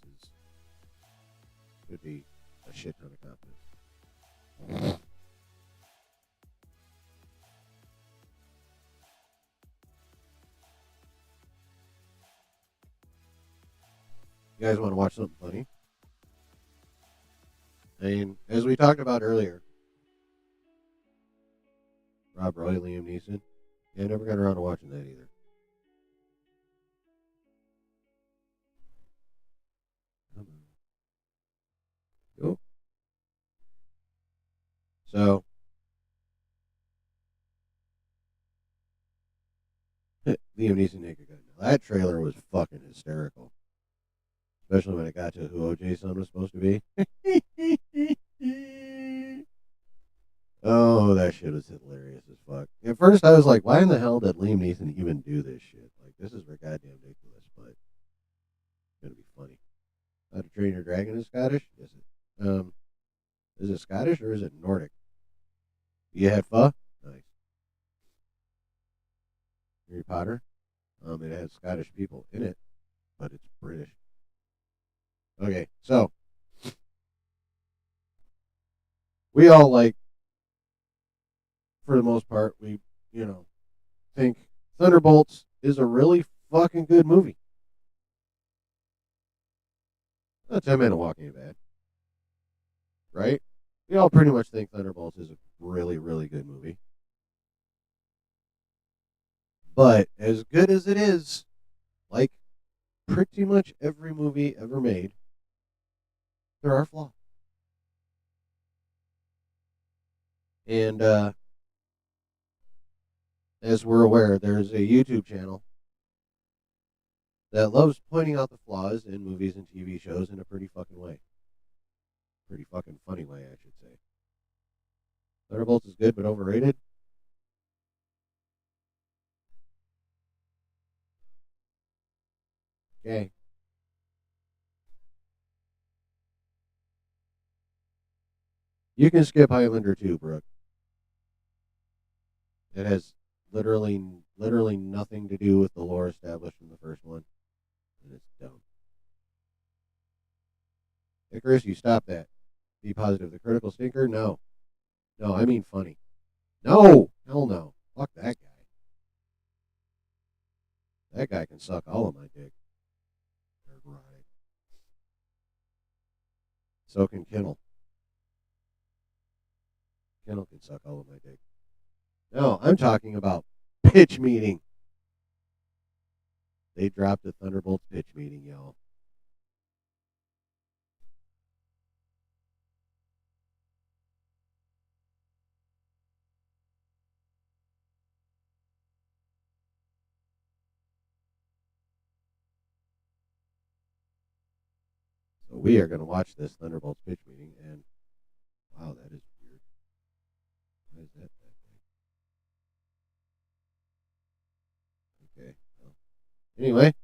could be a shit ton of confidence. You guys want to watch something funny? I mean, as we talked about earlier, Rob Roy, Liam Neeson. Yeah, I never got around to watching that either. Come on. Go. So, Liam Neeson Naked Gun. That trailer was fucking hysterical. Especially when it got to who OJ's son was supposed to be. Oh, that shit was hilarious as fuck. At first, I was like, why in the hell did Liam Neeson even do this shit? Like, this is goddamn ridiculous, but it's going to be funny. How to Train Your Dragon is Scottish? Is it Scottish or is it Nordic? You had pho? Nice. Harry Potter? It has Scottish people in it, but it's British. Okay, so we all for the most part, we think Thunderbolts is a really fucking good movie. Not 10 Men Walking Bad, right? We all pretty much think Thunderbolts is a really, really good movie. But as good as it is, like pretty much every movie ever made, there are flaws. And as we're aware, there's a YouTube channel that loves pointing out the flaws in movies and TV shows in a pretty fucking way. Pretty fucking funny way, I should say. Thunderbolts is good but overrated. Okay. You can skip Highlander 2, Brooke. It has literally nothing to do with the lore established in the first one. And it's dumb. Icarus, you stop that. Be positive. The critical stinker? No. No, I mean funny. No! Hell no. Fuck that guy. That guy can suck all of my dick. Right. So can Kennel. Kennel can suck all of my dick. No, I'm talking about pitch meeting. They dropped the Thunderbolts pitch meeting, y'all. So we are going to watch this Thunderbolts pitch meeting, and wow, that is weird. Why is that way? Okay. Well, anyway.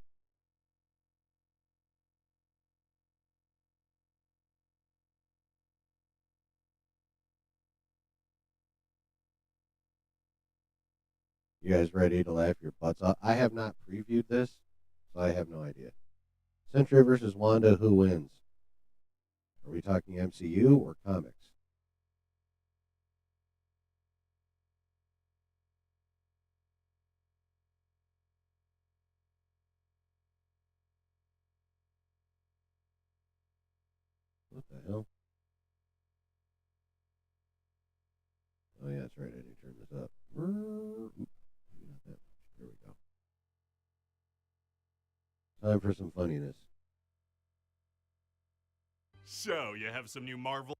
You guys ready to laugh your butts off? I have not previewed this, so I have no idea. Sentry versus Wanda, who wins? Are we talking MCU or comics? What the hell? Oh, yeah, that's right. I need to turn this up. There we go. Time for some funniness. So, you have some new Marvel?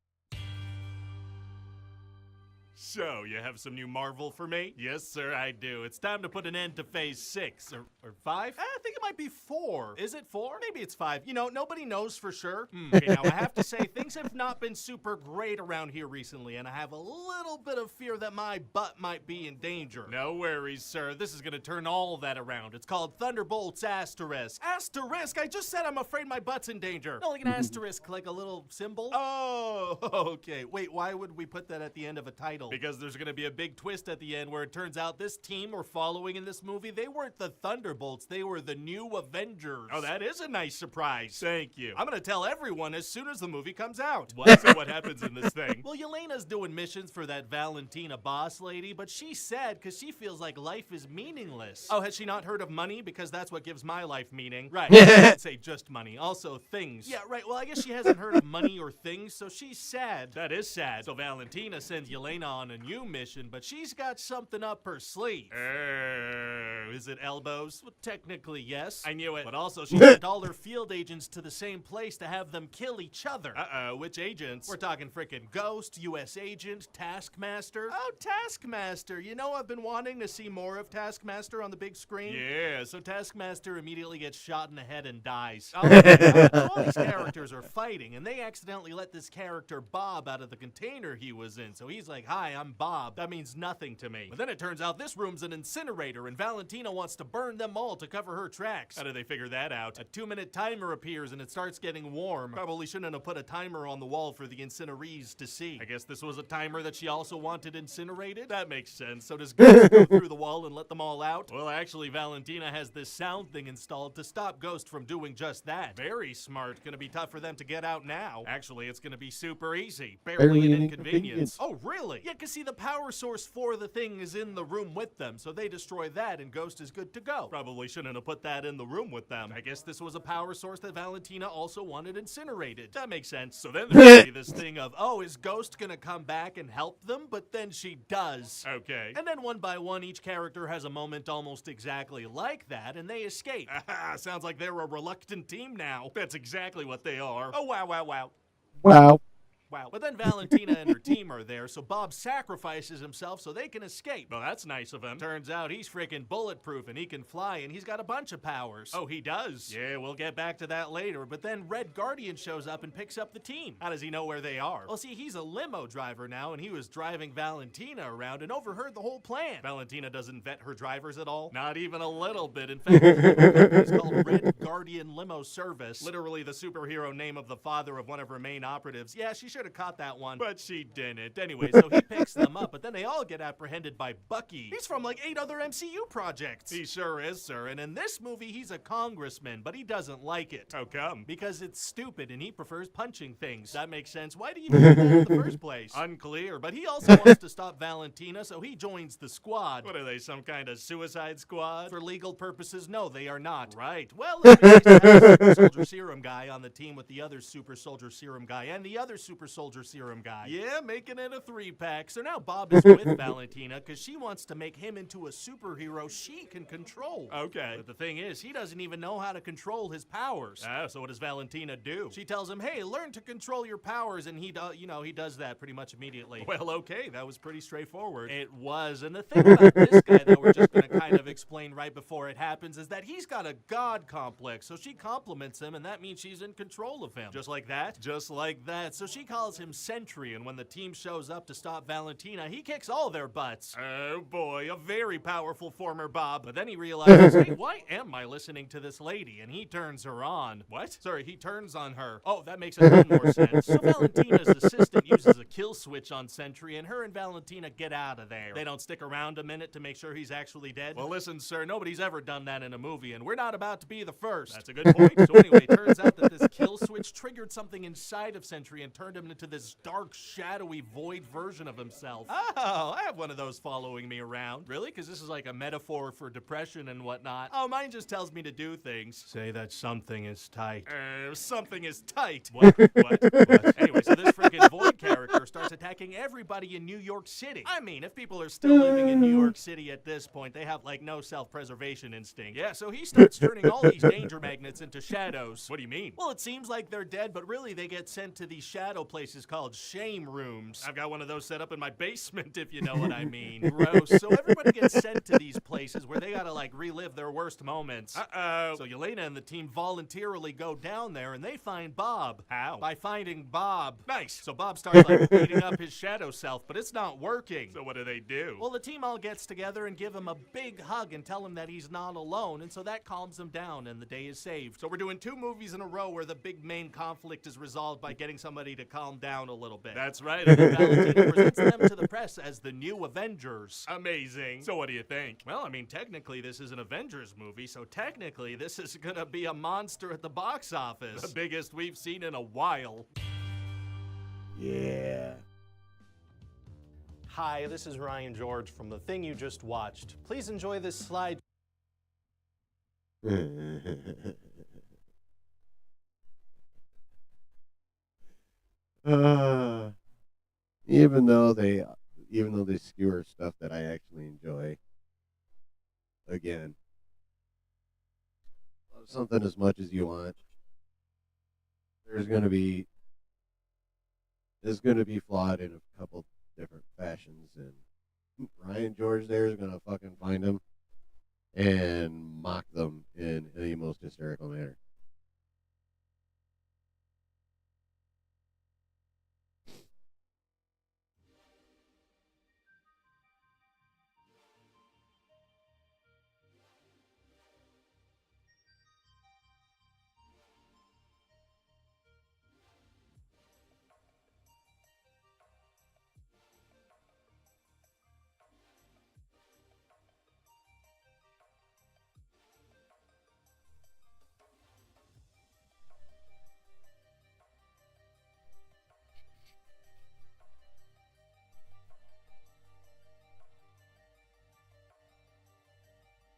So, you have some new Marvel for me? Yes, sir, I do. It's time to put an end to Phase 6. Or 5? I think it might be 4. Is it 4? Maybe it's 5. You know, nobody knows for sure. Okay, now I have to say, things have not been super great around here recently, and I have a little bit of fear that my butt might be in danger. No worries, sir. This is gonna turn all that around. It's called Thunderbolts Asterisk. Asterisk? I just said I'm afraid my butt's in danger. No, like an asterisk, like a little symbol. Oh, okay. Wait, why would we put that at the end of a title? Because there's gonna be a big twist at the end where it turns out this team we're following in this movie, they weren't the Thunderbolts, they were the New Avengers. Oh, that is a nice surprise. Thank you. I'm gonna tell everyone as soon as the movie comes out. What? So what happens in this thing? Well, Yelena's doing missions for that Valentina boss lady, but she's sad because she feels like life is meaningless. Oh, has she not heard of money? Because that's what gives my life meaning. Right. I didn't say just money, also things. Yeah, right. Well, I guess she hasn't heard of money or things, so she's sad. That is sad. So Valentina sends Yelena on a new mission, but she's got something up her sleeve. Is it elbows? Well, technically, yes. I knew it. But also, she sent all her field agents to the same place to have them kill each other. Uh-oh, which agents? We're talking frickin' Ghost, U.S. Agent, Taskmaster. Oh, Taskmaster. You know, I've been wanting to see more of Taskmaster on the big screen. Yeah, so Taskmaster immediately gets shot in the head and dies. All these characters are fighting, and they accidentally let this character Bob out of the container he was in. So he's like, hi, I'm Bob. That means nothing to me. But then it turns out this room's an incinerator, and Valentina wants to burn them all to cover her tracks. How do they figure that out? A 2-minute timer appears, and it starts getting warm. Probably shouldn't have put a timer on the wall for the incinerees to see. I guess this was a timer that she also wanted incinerated? That makes sense. So does Ghost go through the wall and let them all out? Well, actually, Valentina has this sound thing installed to stop Ghost from doing just that. Very smart. Gonna be tough for them to get out now. Actually, it's gonna be super easy. Barely an inconvenience. Oh, really? Yeah, cause see, the power source for the thing is in the room with them, so they destroy that and Ghost is good to go. Probably shouldn't have put that in the room with them. I guess this was a power source that Valentina also wanted incinerated. That makes sense. So then there's gonna be this thing of, oh, is Ghost gonna come back and help them? But then she does. Okay. And then one by one, each character has a moment almost exactly like that, and they escape. Sounds like they're a reluctant team now. That's exactly what they are. Oh, wow, wow, wow. Wow. Wow. But then Valentina and her team are there, so Bob sacrifices himself so they can escape. Well, that's nice of him. Turns out he's freaking bulletproof and he can fly and he's got a bunch of powers. Oh, he does? Yeah, we'll get back to that later. But then Red Guardian shows up and picks up the team. How does he know where they are? Well, see, he's a limo driver now and he was driving Valentina around and overheard the whole plan. Valentina doesn't vet her drivers at all? Not even a little bit. In fact, it's called Red Guardian Limo Service. Literally the superhero name of the father of one of her main operatives. Yeah, she should have caught that one, but she didn't. Anyway, so he picks them up, but then they all get apprehended by Bucky. He's from like 8 other MCU projects. He sure is, sir. And in this movie, he's a congressman, but he doesn't like it. How come? Because it's stupid and he prefers punching things. That makes sense. Why do you do that in the first place? Unclear, but he also wants to stop Valentina, so he joins the squad. What are they, some kind of suicide squad? For legal purposes, no, they are not. Right. Well, it's nice to have a super soldier serum guy on the team with the other super soldier serum guy and the other super soldier serum guy. Yeah, making it a 3-pack. So now Bob is with Valentina because she wants to make him into a superhero she can control. Okay. But the thing is, he doesn't even know how to control his powers. So what does Valentina do? She tells him, hey, learn to control your powers, and he does that pretty much immediately. Well, okay, that was pretty straightforward. It was, and the thing about this guy that we're just gonna kind of explain right before it happens is that he's got a god complex, so she compliments him, and that means she's in control of him. Just like that? Just like that. So she calls him Sentry, and when the team shows up to stop Valentina, he kicks all their butts. Oh boy, a very powerful former Bob. But then he realizes, hey, why am I listening to this lady? And he turns her on. What? Sorry, he turns on her. Oh, that makes a little more sense. So Valentina's assistant uses a kill switch on Sentry, and her and Valentina get out of there. They don't stick around a minute to make sure he's actually dead. Well, listen, sir, nobody's ever done that in a movie, and we're not about to be the first. That's a good point. So anyway, it turns out that this kill switch triggered something inside of Sentry and turned him into this dark, shadowy, void version of himself. Oh, I have one of those following me around. Really? Because this is like a metaphor for depression and whatnot. Oh, mine just tells me to do things. Say that something is tight. Something is tight. What? What? What? Anyway, so this freaking void character starts attacking everybody in New York City. I mean, if people are still living in New York City at this point, they have like no self-preservation instinct. Yeah, so he starts turning all these danger magnets into shadows. What do you mean? Well, it seems like they're dead, but really they get sent to these shadow places called shame rooms. I've got one of those set up in my basement, if you know what I mean. Gross. So everybody gets sent to these places where they gotta like relive their worst moments. Uh-oh. So Yelena and the team voluntarily go down there and they find Bob. How? By finding Bob. Nice. So Bob starts like beating up his shadow self, but it's not working. So what do? Well, the team all gets together and give him a big hug and tell him that he's not alone, and so that calms him down and the day is saved. So we're doing 2 movies in a row where the big main conflict is resolved by getting somebody to calm down a little bit. That's right. And then Valentina presents them to the press as the new Avengers. Amazing. So what do you think? Well, I mean, technically this is an Avengers movie, so technically this is gonna be a monster at the box office. The biggest we've seen in a while. Yeah. Hi, this is Ryan George from The Thing You Just Watched. Please enjoy this slide. Even though they skewer stuff that I actually enjoy. Again, love something as much as you want. It's gonna be flawed in a couple different fashions, and Ryan George there is gonna fucking find them and mock them in the most hysterical manner.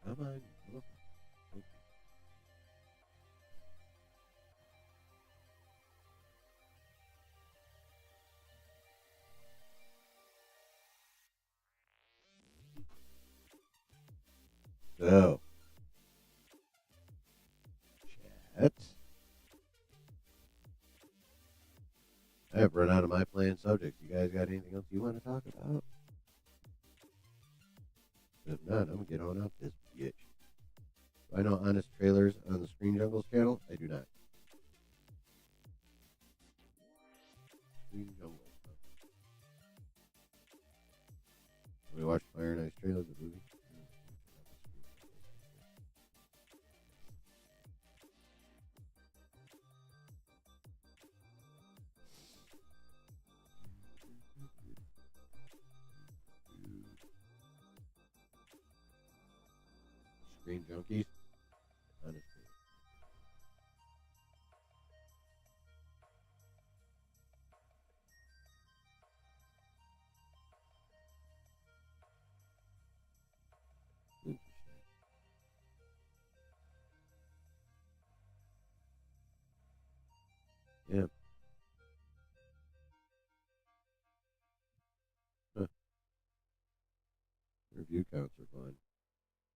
Come on. So, chat. I've run out of my planned subjects. You guys got anything else you want to talk about? If not, I'm gonna get on up this bitch. Do I know honest trailers on the Screen Jungles channel? I do not. Screen Jungles. We watched Fire and Ice trailer, the movie. Screen Junkies. Honestly. Interesting. Yeah. Huh. Review counts are fun.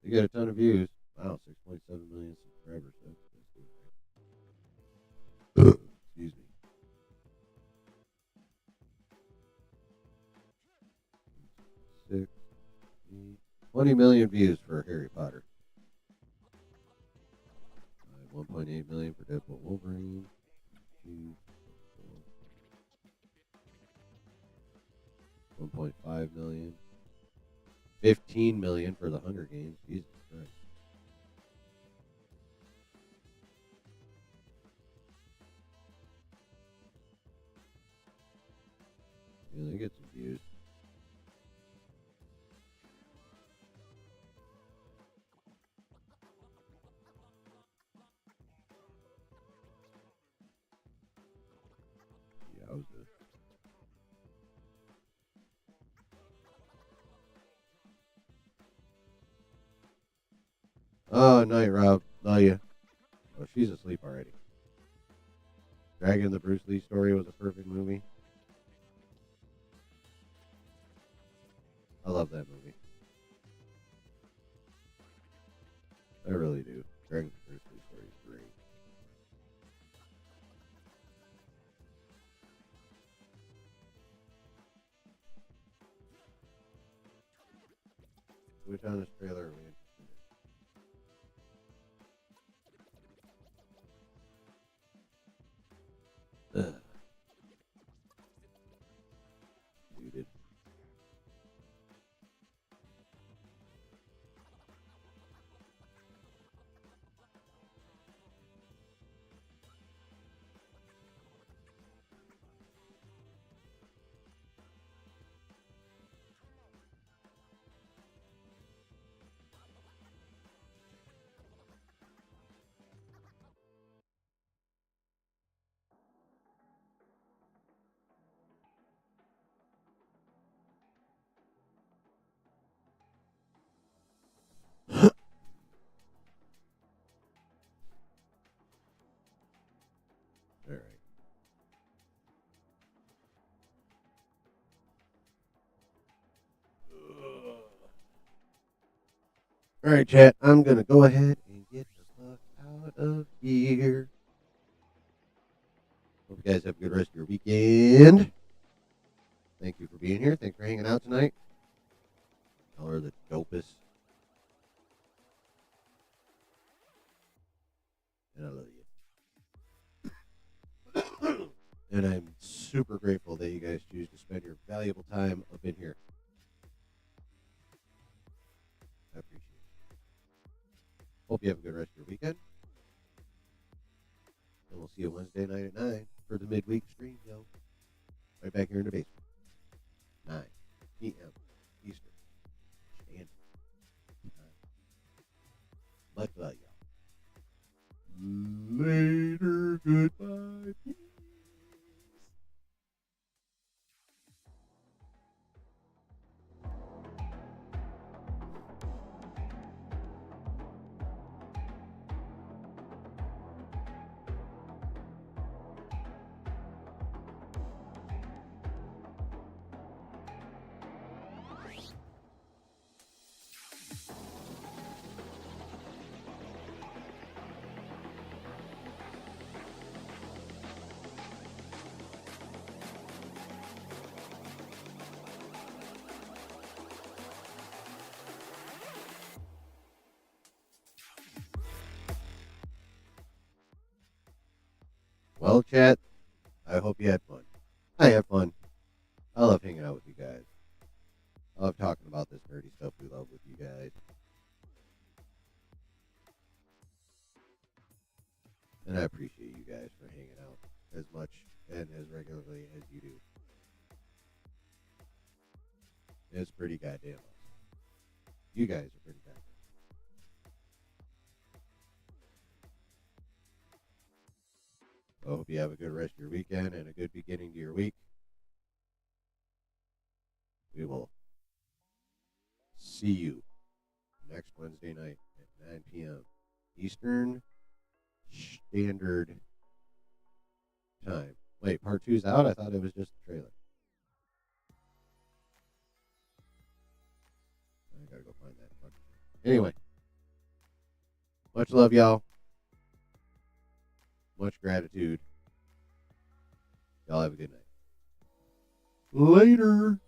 You get a ton of views. Wow, 6.7 million subscribers. That's good. Excuse me. 6, 8, 20 million views for Harry Potter. 1.8 million for Deadpool Wolverine. 2, 1.5 million. 15 million for the Hunger Games. Jesus Christ. Yeah, they get some views. Yowza. Oh, night, Rob. Love you. Oh, she's asleep already. Dragon, the Bruce Lee story was a perfect movie. love that movie. I really do. Dragon First Story is great. Which on this trailer are we interested in? Muted. All right. All right, chat. I'm gonna go ahead and get the fuck out of here. Hope you guys have a good rest of your weekend. Thank you for being here. Thanks for hanging out tonight. Y'all are the dopest. And I love you. And I'm super grateful that you guys choose to spend your valuable time up in here. I appreciate it. Hope you have a good rest of your weekend. And we'll see you Wednesday night at 9 for the midweek stream, yo. Right back here in the basement. 9 p.m. Eastern Standard Time. Much love, y'all. Later. Goodbye. Peace. Well, chat, I hope you had fun. I had fun. I love hanging out with you guys. I love talking about this nerdy stuff we love with you guys. And I appreciate you guys for hanging out as much and as regularly as you do. It's pretty goddamn awesome. You guys are pretty goddamn. I hope you have a good rest of your weekend and a good beginning to your week. We will see you next Wednesday night at 9 p.m. Eastern Standard Time. Wait, part 2's out? I thought it was just a trailer. I gotta go find that. Anyway, much love, y'all. Much gratitude. Y'all have a good night. Later.